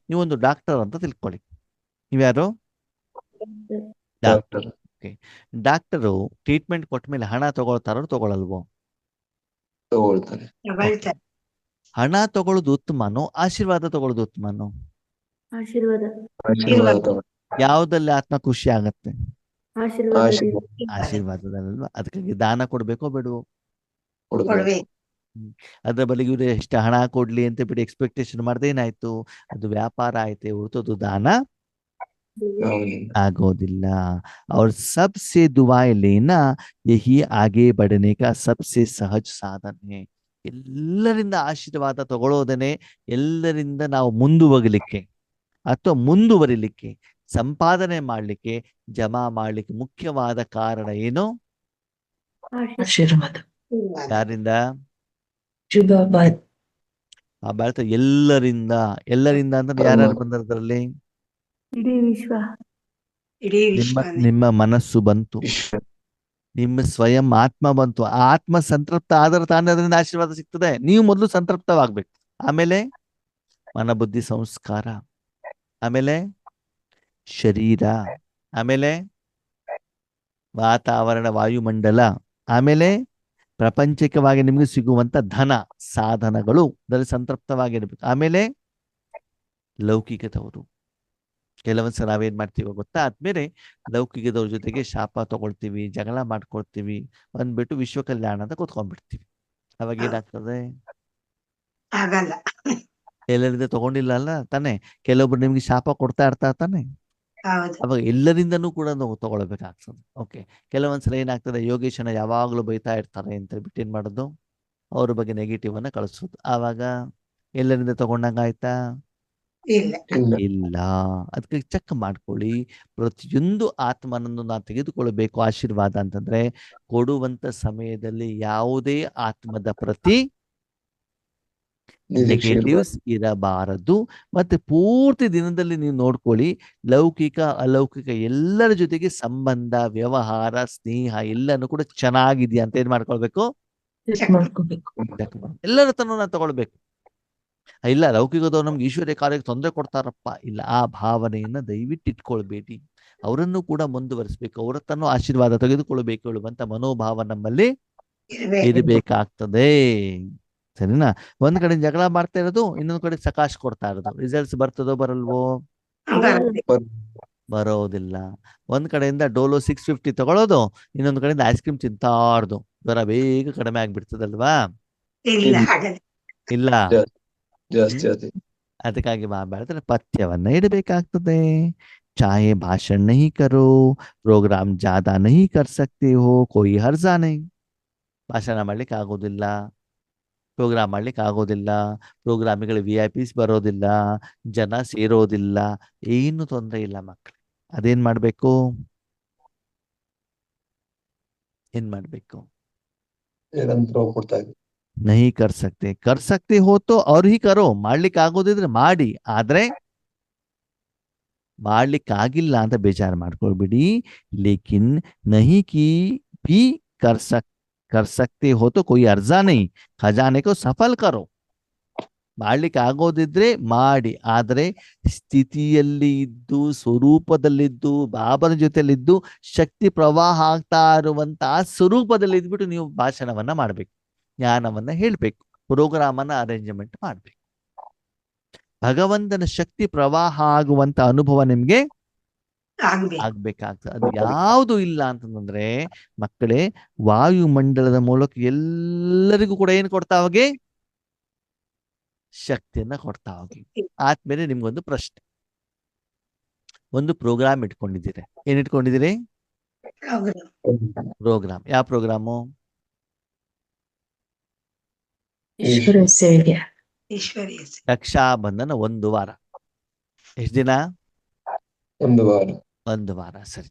ನೀವೊಂದು ಡಾಕ್ಟರ್ ಅಂತ ತಿಳ್ಕೊಳ್ಳಿ. ನೀವ್ಯಾರು? ಡಾಕ್ಟರ್. ಡಾಕ್ಟರ್ ಡಾಕ್ಟರು ಟ್ರೀಟ್ಮೆಂಟ್ ಕೊಟ್ಟ ಮೇಲೆ ಹಣ ತಗೊಳ್ತಾರೋ ತಗೊಳಲ್ವೋ? ತಗೊಳ್ತಾರೆ. ತಗೊಳ್ತಾರೆ. ಹಣ ತಗೊಳ್ಳೋದು ಉತ್ತಮನೋ ಆಶೀರ್ವಾದ ತಗೊಳ್ಳೋದು ಉತ್ತಮನೋ? ಆಶೀರ್ವಾದ. ಆಶೀರ್ವಾದ ತಗೊಳ್ತಾರೆ. ಯಾವ್ದಲ್ಲಿ ಆತ್ಮ ಖುಷಿ ಆಗತ್ತೆ? ಆಶೀರ್ವಾದ. ಆಶೀರ್ವಾದದಲ್ವಾ? ಅದಕ್ಕಾಗಿ ದಾನ ಕೊಡ್ಬೇಕೋ ಬೇಡವೋ? ಕೊಡ್ಬೇಕು. ಕೊಡ್ಬೇಕು. ಅದ್ರ ಬಳಿಗೆ ಇವ್ರು ಎಷ್ಟು ಹಣ ಕೊಡ್ಲಿ ಅಂತ ಬಿಟ್ಟು ಎಕ್ಸ್ಪೆಕ್ಟೇಷನ್ ಮಾಡ್ದೆ ಏನಾಯ್ತು? ಅದು ವ್ಯಾಪಾರ ಆಯ್ತೆ ಹೊರತದು ದಾನ ಹೌದಿಲ್ಲ. ಆಗೋದಿಲ್ಲ. और सबसे दुआएं लेना यही आगे बढ़ने का सबसे सहज साधन है. ಎಲ್ಲರಿಂದ ಆಶೀರ್ವಾದ ತಗೊಳ್ಳೋದನೆ ಎಲ್ಲರಿಂದ ನಾವು ಮುಂದುವಗಲಿಕ್ಕೆ ಅಥವಾ ಮುಂದುವರಿಲಿಕ್ಕೆ, ಸಂಪಾದನೆ ಮಾಡ್ಲಿಕ್ಕೆ, ಜಮಾ ಮಾಡ್ಲಿಕ್ಕೆ ಮುಖ್ಯವಾದ ಕಾರಣ ಏನು? ಆಶೀರ್ವಾದ. ಯಾರಿಂದ? ಬಾಬಾ. ಬಾಬಾ ಹೇಳ್ತಾರೆ ಎಲ್ಲರಿಂದ. ಎಲ್ಲರಿಂದ ಅಂದ್ರೆ ಯಾರ್ಯಾರು ಬಂದದ್ರಲ್ಲಿ? ಇಡೀ ವಿಶ್ವ. ಇಡೀ ನಿಮ್ಮ ವಿಶ್ವ ನಿಮ್ಮ ಮನಸ್ಸು ಬಂತು, ವಿಶ್ವ ನಿಮ್ಮ ಸ್ವಯಂ ಆತ್ಮ ಬಂತು. ಆ ಆತ್ಮ ಸಂತೃಪ್ತ ಆದ್ರೆ ತಾನೇ ಅದರಿಂದ ಆಶೀರ್ವಾದ ಸಿಗ್ತದೆ. ನೀವು ಮೊದಲು ಸಂತೃಪ್ತವಾಗ್ಬೇಕು, ಆಮೇಲೆ ಮನ ಬುದ್ಧಿ ಸಂಸ್ಕಾರ, ಆಮೇಲೆ ಶರೀರ, ಆಮೇಲೆ ವಾತಾವರಣ ವಾಯುಮಂಡಲ, ಆಮೇಲೆ ಪ್ರಪಂಚಿಕವಾಗಿ ನಿಮಗೆ ಸಿಗುವಂತ ಧನ ಸಾಧನಗಳು ಅದರಲ್ಲಿ ಸಂತೃಪ್ತವಾಗಿರ್ಬೇಕು. ಆಮೇಲೆ ಲೌಕಿಕದವರು. ಕೆಲವೊಂದ್ಸಲ ನಾವೇನ್ ಮಾಡ್ತೀವಿ ಗೊತ್ತಾ? ಆದ್ಮೇಲೆ ಲೌಕಿಕದವ್ರ ಜೊತೆಗೆ ಶಾಪ ತಗೊಳ್ತೀವಿ, ಜಗಳ ಮಾಡ್ಕೊಳ್ತೀವಿ, ಬಂದ್ಬಿಟ್ಟು ವಿಶ್ವ ಕಲ್ಯಾಣ ಅಂತ ಕೂತ್ಕೊಂಡ್ಬಿಡ್ತೀವಿ. ಅವಾಗ ಏನಾಗ್ತದೆ? ಆಗಲ್ಲ. ಎಲ್ಲರಿಂದ ತಗೊಂಡಿಲ್ಲ ಅಲ್ಲ ತಾನೆ. ಕೆಲವೊಬ್ರು ನಿಮ್ಗೆ ಶಾಪ ಕೊಡ್ತಾ ಇರ್ತಾರೆ ತಾನೆ. ಹೌದು. ಅವಾಗ ಎಲ್ಲರಿಂದನೂ ಕೂಡ ನಾವು ತಗೊಳ್ಬೇಕಾಗ್ತದೆ. ಓಕೆ, ಕೆಲವೊಂದ್ಸಲ ಏನಾಗ್ತದೆ? ಯೋಗೇಶನ ಯಾವಾಗ್ಲೂ ಬೈತಾ ಇರ್ತಾರೆ ಅಂತ ಬಿಟ್ಟು ಏನ್ ಮಾಡೋದು? ಅವ್ರ ಬಗ್ಗೆ ನೆಗೆಟಿವ್ ಅನ್ನ ಕಳಿಸೋದು. ಆವಾಗ ಎಲ್ಲರಿಂದ ತಗೊಂಡಂಗ ಆಯ್ತಾ? ಇಲ್ಲ. ಇಲ್ಲ. ಇಲ್ಲ. ಅದಕ್ಕೆ ಚೆಕ್ ಮಾಡ್ಕೊಳ್ಳಿ. ಪ್ರತಿಯೊಂದು ಆತ್ಮನನ್ನು ನಾವು ತೆಗೆದುಕೊಳ್ಬೇಕು ಆಶೀರ್ವಾದ ಅಂತಂದ್ರೆ ಕೊಡುವಂತ ಸಮಯದಲ್ಲಿ ಯಾವುದೇ ಆತ್ಮದ ಪ್ರತಿ ನಿರೀಕ್ಷೆ ಇರ್ಬಾರ್ದು. ನೆಗೆಟಿವ್ಸ್ ಇರಬಾರದು. ಮತ್ತೆ ಪೂರ್ತಿ ದಿನದಲ್ಲಿ ನೀವು ನೋಡ್ಕೊಳ್ಳಿ, ಲೌಕಿಕ ಅಲೌಕಿಕ ಎಲ್ಲರ ಜೊತೆಗೆ ಸಂಬಂಧ, ವ್ಯವಹಾರ, ಸ್ನೇಹ ಎಲ್ಲಾನು ಕೂಡ ಚೆನ್ನಾಗಿದೆಯಾ ಅಂತ ಏನ್ ಮಾಡ್ಕೊಳ್ಬೇಕು? ಚೆಕ್ ಮಾಡ್ಕೋಬೇಕು. ಎಲ್ಲರ ತನೂ ನಾವು ತಗೊಳ್ಬೇಕು. ಇಲ್ಲ ಲೌಕಿಕದವ್ರು ನಮ್ಗೆ ಈಶ್ವರ್ಯ ಕಾರ್ಯಕ್ಕೆ ತೊಂದರೆ ಕೊಡ್ತಾರಪ್ಪ, ಇಲ್ಲ, ಆ ಭಾವನೆಯನ್ನ ದಯವಿಟ್ಟು ಇಟ್ಕೊಳ್ಬೇಡಿ. ಅವರನ್ನು ಕೂಡ ಮುಂದುವರಿಸ್ಬೇಕು, ಅವರ ತನ್ನೂ ಆಶೀರ್ವಾದ ತೆಗೆದುಕೊಳ್ಬೇಕು ಹೇಳುವಂತ ಮನೋಭಾವ ನಮ್ಮಲ್ಲಿ ಇರ್ಬೇಕು. ಇರಬೇಕಾಗ್ತದೆ. ಸರಿನಾ? ಒಂದ್ ಕಡೆ ಜಗಳ ಮಾಡ್ತಾ ಇರೋದು, ಇನ್ನೊಂದ್ ಕಡೆ ಸಕಾಶ್ ಕೊಡ್ತಾ ಇರೋದು. ರಿಸಲ್ಟ್ಸ್ ಬರ್ತದೋ ಬರಲ್ವೋ? ಬರುತ್ತೆ. ಬರೋದಿಲ್ಲ. ಒಂದ್ ಕಡೆಯಿಂದ ಡೋಲೋ 650 ತಗೊಳ್ಳೋದು, ಇನ್ನೊಂದ್ ಕಡೆಯಿಂದ ಐಸ್ ಕ್ರೀಮ್ ತಿಂತಾರ್ದು. ಜ್ವರ ಬೇಗ ಕಡಿಮೆ ಆಗ್ಬಿಡ್ತದಲ್ವಾ? ಇಲ್ಲ ಆಗಲ್ಲ. ಇಲ್ಲ. ಜಾಸ್ತಿ ಆಯ್ತು. ಅದಕ್ಕಾಗಿ ಬಾಬಾ ಹೇಳ್ತಾರೆ ಪಥ್ಯವನ್ನ ಇಡಬೇಕಾಗ್ತದೆ. चाहे भाषण नहीं करो, प्रोग्राम ज्यादा नहीं कर सकते हो, कोई हर्जा नहीं. ಭಾಷಣ ಮಾಡ್ಲಿಕ್ಕೆ ಆಗೋದಿಲ್ಲ, ಪ್ರೋಗ್ರಾಮ್ ಮಾಡ್ಲಿಕ್ಕೆ ಆಗೋದಿಲ್ಲ, ಪ್ರೋಗ್ರಾಮಿಗಳು VIP ಬರೋದಿಲ್ಲ, ಜನ ಸೇರೋದಿಲ್ಲ, ಏನು ತೊಂದರೆ ಇಲ್ಲ ಮಕ್ಕಳು. ಅದೇನ್ ಮಾಡ್ಬೇಕು? ಏನ್ ಮಾಡ್ಬೇಕು? ನಿರಂತರ ಕೊಡ್ತಾ ಇದ್ವಿ. नहीं कर सकते हो तो और ही करो. ಮಾಡ್ಲಿಕ್ಕೆ ಆಗೋದಿದ್ರೆ ಮಾಡಿ, ಆದ್ರೆ ಮಾಡ್ಲಿಕ್ಕಾಗಿಲ್ಲ ಅಂತ ಬೇಜಾರು ಮಾಡ್ಕೊಳ್ಬಿಡಿ. ಲೇಕಿನ್ नहीं की भी कर सकते हो तो कोई अर्जा नहीं, खजाने को सफल करो. ಮಾಡ್ಲಿಕ್ಕೆ ಆಗೋದಿದ್ರೆ ಮಾಡಿ, ಆದರೆ ಸ್ಥಿತಿಯಲ್ಲಿ ಇದ್ದು ಸ್ವರೂಪದಲ್ಲಿದ್ದು ಬಾಬನ ಜೊತೆಲಿದ್ದು ಶಕ್ತಿ ಪ್ರವಾಹ ಆಗ್ತಾ ಇರುವಂತಹ ಸ್ವರೂಪದಲ್ಲಿ ಇದ್ಬಿಟ್ಟು ನೀವು ಭಾಷಣವನ್ನ ಮಾಡ್ಬೇಕು, ಜ್ಞಾನವನ್ನ ಹೇಳ್ಬೇಕು, ಪ್ರೋಗ್ರಾಮ್ ಅನ್ನ ಅರೇಂಜ್ಮೆಂಟ್ ಮಾಡ್ಬೇಕು. ಭಗವಂತನ ಶಕ್ತಿ ಪ್ರವಾಹ ಆಗುವಂತ ಅನುಭವ ನಿಮ್ಗೆ ಆಗ್ಬೇಕು. ಆಗ್ಬೇಕಾಗ್ತದೆ. ಅದು ಯಾವುದು ಇಲ್ಲ ಅಂತಂದ್ರೆ ಮಕ್ಕಳೇ, ವಾಯುಮಂಡಲದ ಮೂಲಕ ಎಲ್ಲರಿಗೂ ಕೂಡ ಏನ್ ಕೊಡ್ತಾ ಹೋಗಿ? ಶಕ್ತಿಯನ್ನ ಕೊಡ್ತಾ ಹೋಗಿ. ಆದ್ಮೇಲೆ ನಿಮ್ಗೊಂದು ಪ್ರಶ್ನೆ, ಒಂದು ಪ್ರೋಗ್ರಾಮ್ ಇಟ್ಕೊಂಡಿದ್ದೀರಿ. ಏನ್ ಇಟ್ಕೊಂಡಿದ್ದೀರಿ? ಪ್ರೋಗ್ರಾಮ್. ಯಾವ ಪ್ರೋಗ್ರಾಮು? ಈಶ್ವರ ಸೇವೆ. ಈಶ್ವರೀಯ ರಕ್ಷಾಬಂಧನ 1 ವಾರ. ಎಷ್ಟು ದಿನ? 1 ವಾರ. 1 ವಾರ. ಸರಿ,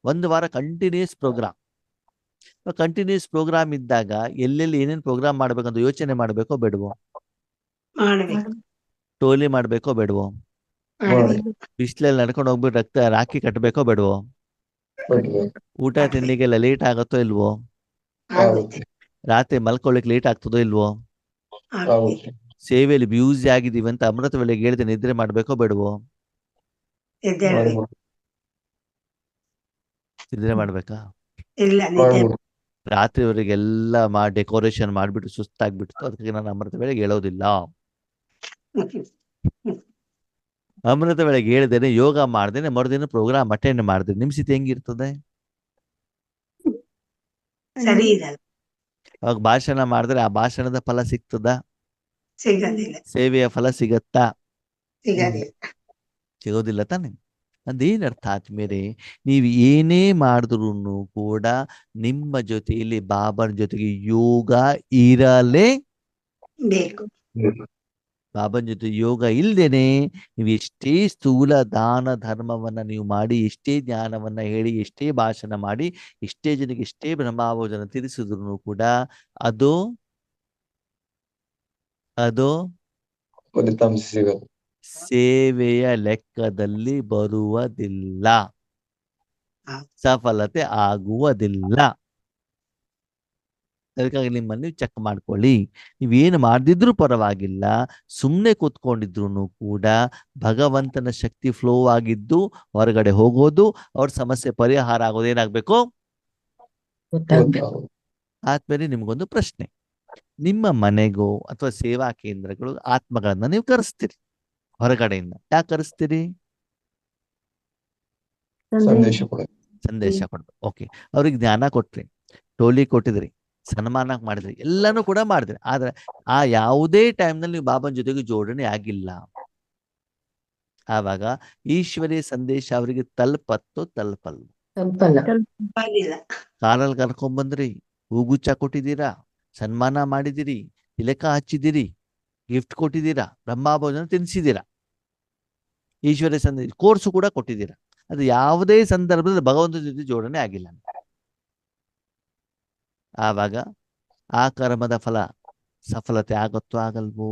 1 ವಾರ ಕಂಟಿನ್ಯೂಸ್ ಪ್ರೋಗ್ರಾಮ್. ಕಂಟಿನ್ಯೂಸ್ ಪ್ರೋಗ್ರಾಮ್ ಇದ್ದಾಗ ಎಲ್ಲೆಲ್ಲಿ ಏನೇನು ಪ್ರೋಗ್ರಾಮ್ ಮಾಡ್ಬೇಕಂತ ಯೋಚನೆ ಮಾಡ್ಬೇಕೋ ಬೇಡವೋ? ಮಾಡ್ಬೇಕು. ಟೋಲಿ ಮಾಡ್ಬೇಕೋ ಬೇಡವೋ? ಮಾಡ್ಬೇಕು. ಬಿಸಿಲಲ್ಲಿ ನಡ್ಕೊಂಡು ಹೋಗ್ಬಿಟ್ಟು ರಾಖಿ ಕಟ್ಟಬೇಕೋ ಬೇಡವೋ? ಬಿಡ್ಬೇಕು. ಊಟ ತಿಂಡಿಗೆಲ್ಲ ಲೇಟ್ ಆಗತ್ತೋ ಇಲ್ವೋ? ಆಗುತ್ತೆ. ರಾತ್ರಿ ಮಲ್ಕೊಳ್ಳಿಕ್ ಲೇಟ್ ಆಗ್ತದೋ ಇಲ್ವೋ? ಆಗುತ್ತೆ. ಸೇವೆಯಲ್ಲಿ ಬ್ಯೂಸಿ ಆಗಿದೀವಿ ಅಂತ ಅಮೃತ ವೇಳೆಗೆ ಹೇಳಿದೆ ನಿದ್ರೆ ಮಾಡ್ಬೇಕೋ ಬೇಡವೋ? ಎದ್ದೇಳ್ಬೇಕು. ನಿದ್ರೆ ಮಾಡ್ಬೇಕಾ? ಇಲ್ಲ, ನಿದ್ದೆ ಮಾಡ್ಬಿಡು. ರಾತ್ರಿವರೆಗೆಲ್ಲ ಡೆಕೋರೇಷನ್ ಮಾಡ್ಬಿಟ್ಟು ಸುಸ್ತಾಗ್ಬಿಟ್ಟು ಅದಕ್ಕೆ ನಾನು ಅಮೃತ ವೇಳೆಗೆ ಹೇಳೋದಿಲ್ಲ. ಅಮೃತ ವೇಳೆಗೆ ಹೇಳ್ದೇನೆ, ಯೋಗ ಮಾಡ್ದೇನೆ, ಮರುದಿನ ಪ್ರೋಗ್ರಾಮ್ ಅಟೆಂಡ್ ಮಾಡ್ದೇನೆ, ನಿಮ್ ಸ್ಥಿತಿ ಹೆಂಗಿರ್ತದೆ? ಸರಿ ಇದಲ್ಲ, ಅವಾಗ ಭಾಷಣ ಮಾಡಿದ್ರೆ ಆ ಭಾಷಣದ ಫಲ ಸಿಗ್ತದ? ಸಿಗೋದಿಲ್ಲ. ಸೇವೆಯ ಫಲ ಸಿಗತ್ತಾ? ಸಿಗೋದಿಲ್ಲ. ಸಿಗೋದಿಲ್ಲ ತಾನೆ. ಅದೇನ್ ಅರ್ಥ ಆದ್ಮೇಲೆ ನೀವು ಏನೇ ಮಾಡಿದ್ರು ಕೂಡ ನಿಮ್ಮ ಜೊತೆಯಲ್ಲಿ ಬಾಬಾನ ಜೊತೆಗೆ ಯೋಗ ಇರಲೇ ಬೇಕು. ಬಾಬನ ಜೊತೆ ಯೋಗ ಇಲ್ದೇನೆ ನೀವು ಎಷ್ಟೇ ಸ್ಥೂಲ ದಾನ ಧರ್ಮವನ್ನ ನೀವು ಮಾಡಿ, ಎಷ್ಟೇ ಜ್ಞಾನವನ್ನ ಹೇಳಿ, ಎಷ್ಟೇ ಭಾಷಣ ಮಾಡಿ, ಎಷ್ಟೇ ಜನಕ್ಕೆ ಎಷ್ಟೇ ಬ್ರಹ್ಮಾವೋಜನ ತಿಳಿಸಿದ್ರು ಕೂಡ ಅದು ಫಲಿತಾಂಶ ಸಿಗೋದು. ಸೇವೆಯ ಲೆಕ್ಕದಲ್ಲಿ ಬರುವುದಿಲ್ಲ, ಸಫಲತೆ ಆಗುವುದಿಲ್ಲ. ಅದಕ್ಕಾಗಿ ನಿಮ್ಮನ್ನು ಚೆಕ್ ಮಾಡ್ಕೊಳ್ಳಿ. ನೀವೇನು ಮಾಡ್ದಿದ್ರು ಪರವಾಗಿಲ್ಲ, ಸುಮ್ಮನೆ ಕೂತ್ಕೊಂಡಿದ್ರು ಕೂಡ ಭಗವಂತನ ಶಕ್ತಿ ಫ್ಲೋ ಆಗಿದ್ದು ಹೊರಗಡೆ ಹೋಗೋದು, ಅವ್ರ ಸಮಸ್ಯೆ ಪರಿಹಾರ ಆಗೋದು ಏನಾಗ್ಬೇಕು? ಗೊತ್ತಾಗ್ಬೇಕು. ಆದ್ಮೇಲೆ ನಿಮ್ಗೊಂದು ಪ್ರಶ್ನೆ, ನಿಮ್ಮ ಮನೆಗೋ ಅಥವಾ ಸೇವಾ ಕೇಂದ್ರಗಳು ಆತ್ಮಗಳನ್ನ ನೀವು ಕರೆಸ್ತೀರಿ ಹೊರಗಡೆಯಿಂದ. ಯಾಕೆ ಕರೆಸ್ತೀರಿ? ಸಂದೇಶ ಕೊಡ. ಸಂದೇಶ ಕೊಡ್ಬೇಕು. ಓಕೆ, ಅವ್ರಿಗೆ ಜ್ಞಾನ ಕೊಟ್ರಿ, ಟೋಲಿ ಕೊಟ್ಟಿದ್ರಿ, ಸನ್ಮಾನ ಮಾಡಿದ್ರಿ, ಎಲ್ಲಾನು ಕೂಡ ಮಾಡಿದ್ರಿ, ಆದ್ರೆ ಆ ಯಾವುದೇ ಟೈಮ್ನಲ್ಲಿ ನೀವು ಬಾಬನ ಜೊತೆಗೆ ಜೋಡಣೆ ಆಗಿಲ್ಲ. ಆವಾಗ ಈಶ್ವರೀಯ ಸಂದೇಶ ಅವರಿಗೆ ತಲುಪತ್ತೋ ತಲುಪಲ್ವ? ತಲುಪಲ್ಲ. ಕಾರಲ್ಲಿ ಕರ್ಕೊಂಡ್ಬಂದ್ರಿ, ಹೂಗುಚ್ಚ ಕೊಟ್ಟಿದ್ದೀರಾ, ಸನ್ಮಾನ ಮಾಡಿದಿರಿ, ತಿಲಕ ಹಚ್ಚಿದಿರಿ, ಗಿಫ್ಟ್ ಕೊಟ್ಟಿದ್ದೀರಾ, ಬ್ರಹ್ಮಭೋಜನ ತಿನ್ಸಿದ್ದೀರಾ, ಈಶ್ವರ್ಯ ಸಂದೇಶ ಕೋರ್ಸು ಕೂಡ ಕೊಟ್ಟಿದ್ದೀರಾ. ಅದು ಯಾವುದೇ ಸಂದರ್ಭದಲ್ಲಿ ಭಗವಂತನ ಜೊತೆ ಜೋಡಣೆ ಆಗಿಲ್ಲ. ಆವಾಗ ಆ ಕರ್ಮದ ಫಲ ಸಫಲತೆ ಆಗತ್ತೋ ಆಗಲ್ವೋ?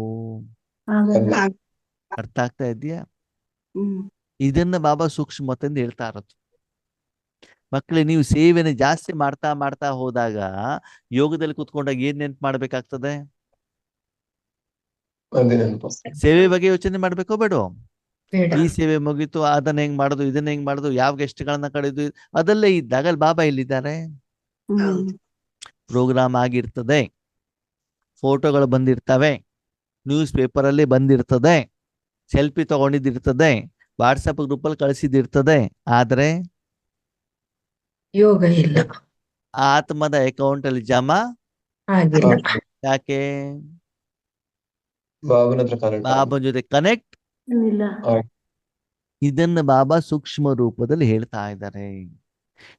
ಅರ್ಥ ಆಗ್ತಾ ಇದೆಯಾ? ಇದನ್ನ ಬಾಬಾ ಸೂಕ್ಷ್ಮತೆಯಿಂದ ಹೇಳ್ತಾ ಇರೋದು. ಮಕ್ಕಳೇ, ನೀವು ಸೇವೆನ ಜಾಸ್ತಿ ಮಾಡ್ತಾ ಮಾಡ್ತಾ ಹೋದಾಗ ಯೋಗದಲ್ಲಿ ಕುತ್ಕೊಂಡಾಗ ಏನ್ ನೆನ್ಪು ಮಾಡ್ಬೇಕಾಗ್ತದೆ? ಸೇವೆ ಬಗ್ಗೆ ಯೋಚನೆ ಮಾಡ್ಬೇಕೋ ಬೇಡೋ? ಈ ಸೇವೆ ಮುಗೀತು, ಅದನ್ನ ಹೆಂಗ್ ಮಾಡುದು, ಇದನ್ನ ಹೆಂಗ್ ಮಾಡುದು, ಯಾವ ಗೆಸ್ಟ್ಗಳನ್ನ ಕಳೆದು, ಅದಲ್ಲೇ ಇದ್ದಾಗ ಅಲ್ಲಿ ಬಾಬಾ ಇಲ್ಲಿದ್ದಾರೆ. ಪ್ರೋಗ್ರಾಮ್ ಆಗಿರ್ತದೆ, ಫೋಟೋಗಳು ಬಂದಿರ್ತವೆ, ನ್ಯೂಸ್ ಪೇಪರ್ ಅಲ್ಲಿ ಬಂದಿರ್ತದೆ, ಸೆಲ್ಫಿ ತಗೊಂಡಿದ್ದಿರ್ತದೆ, ವಾಟ್ಸಪ್ ಗ್ರೂಪ್ ಅಲ್ಲಿ ಕಳಿಸಿದಿರ್ತದೆ, ಆದ್ರೆ ಯೋಗ ಇಲ್ಲ, ಆತ್ಮದ ಅಕೌಂಟ್ ಅಲ್ಲಿ ಜಮಾ ಆಗಿಲ್ಲ. ಯಾಕೆ? ಬಾಬನ ಜೊತೆ ಕನೆಕ್ಟ್ ಇಲ್ಲ. ಇದನ್ನ ಬಾಬಾ ಸೂಕ್ಷ್ಮ ರೂಪದಲ್ಲಿ ಹೇಳ್ತಾ ಇದ್ದಾರೆ.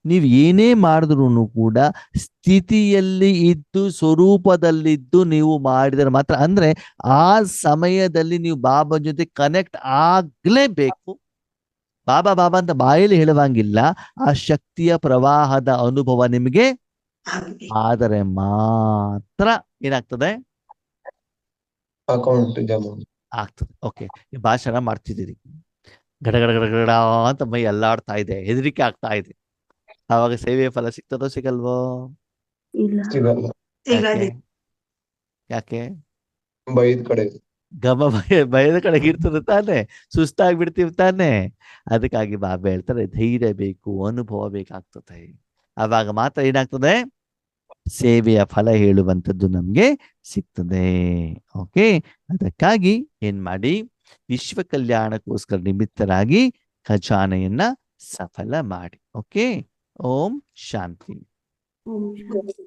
ನೀವು ಏನೇ ಮಾಡಿದ್ರು ಕೂಡ ಸ್ಥಿತಿಯಲ್ಲಿ ಇದ್ದು ಸ್ವರೂಪದಲ್ಲಿದ್ದು ನೀವು ಮಾಡಿದರೆ ಮಾತ್ರ, ಅಂದ್ರೆ ಆ ಸಮಯದಲ್ಲಿ ನೀವು ಬಾಬಾ ಜೊತೆ ಕನೆಕ್ಟ್ ಆಗ್ಲೇಬೇಕು. ಬಾಬಾ ಬಾಬಾ ಅಂತ ಬಾಯಲ್ಲಿ ಹೇಳುವಂಗಿಲ್ಲ, ಆ ಶಕ್ತಿಯ ಪ್ರವಾಹದ ಅನುಭವ ನಿಮಗೆ ಆದರೆ ಮಾತ್ರ ಏನಾಗ್ತದೆ? ಅಕೌಂಟ್ ಜಮಾ ಆಗ್ತದೆ. ಓಕೆ, ಈ ಭಾಷಣ ಮಾಡ್ತಿದ್ದೀರಿ, ಗಡಗಡ ಗಡಗಡ ಅಂತ ಮೈ ಎಲ್ಲಾಡ್ತಾ ಇದೆ, ಹೆದರಿಕೆ ಆಗ್ತಾ ಇದೆ, ಆವಾಗ ಸೇವೆಯ ಫಲ ಸಿಗ್ತದೋ ಸಿಗಲ್ವೋ? ಇಲ್ಲ. ಸಿಗಲ್ಲ. ಯಾಕೆ? ಯಾಕೆ? ಬೈದ್ ಕಡೆ ಭಯದ ಕಡೆಗೆ ಇರ್ತದೆ ತಾನೆ, ಸುಸ್ತಾಗ್ಬಿಡ್ತೀವಿ ತಾನೆ. ಅದಕ್ಕಾಗಿ ಬಾಬಾ ಹೇಳ್ತಾರೆ ಧೈರ್ಯ ಬೇಕು, ಅನುಭವ ಬೇಕಾಗ್ತದೆ. ಆವಾಗ ಮಾತ್ರ ಏನಾಗ್ತದೆ, ಸೇವೆಯ ಫಲ ಹೇಳುವಂಥದ್ದು ನಮ್ಗೆ ಸಿಗ್ತದೆ. ಓಕೆ, ಅದಕ್ಕಾಗಿ ಏನ್ ಮಾಡಿ, ವಿಶ್ವ ಕಲ್ಯಾಣಕ್ಕೋಸ್ಕರ ನಿಮಿತ್ತರಾಗಿ ಖಜಾನೆಯನ್ನ ಸಫಲ ಮಾಡಿ. ಓಕೆ, ಓಂ ಶಾಂತಿ. ಓಂ ಶಾಂತಿ.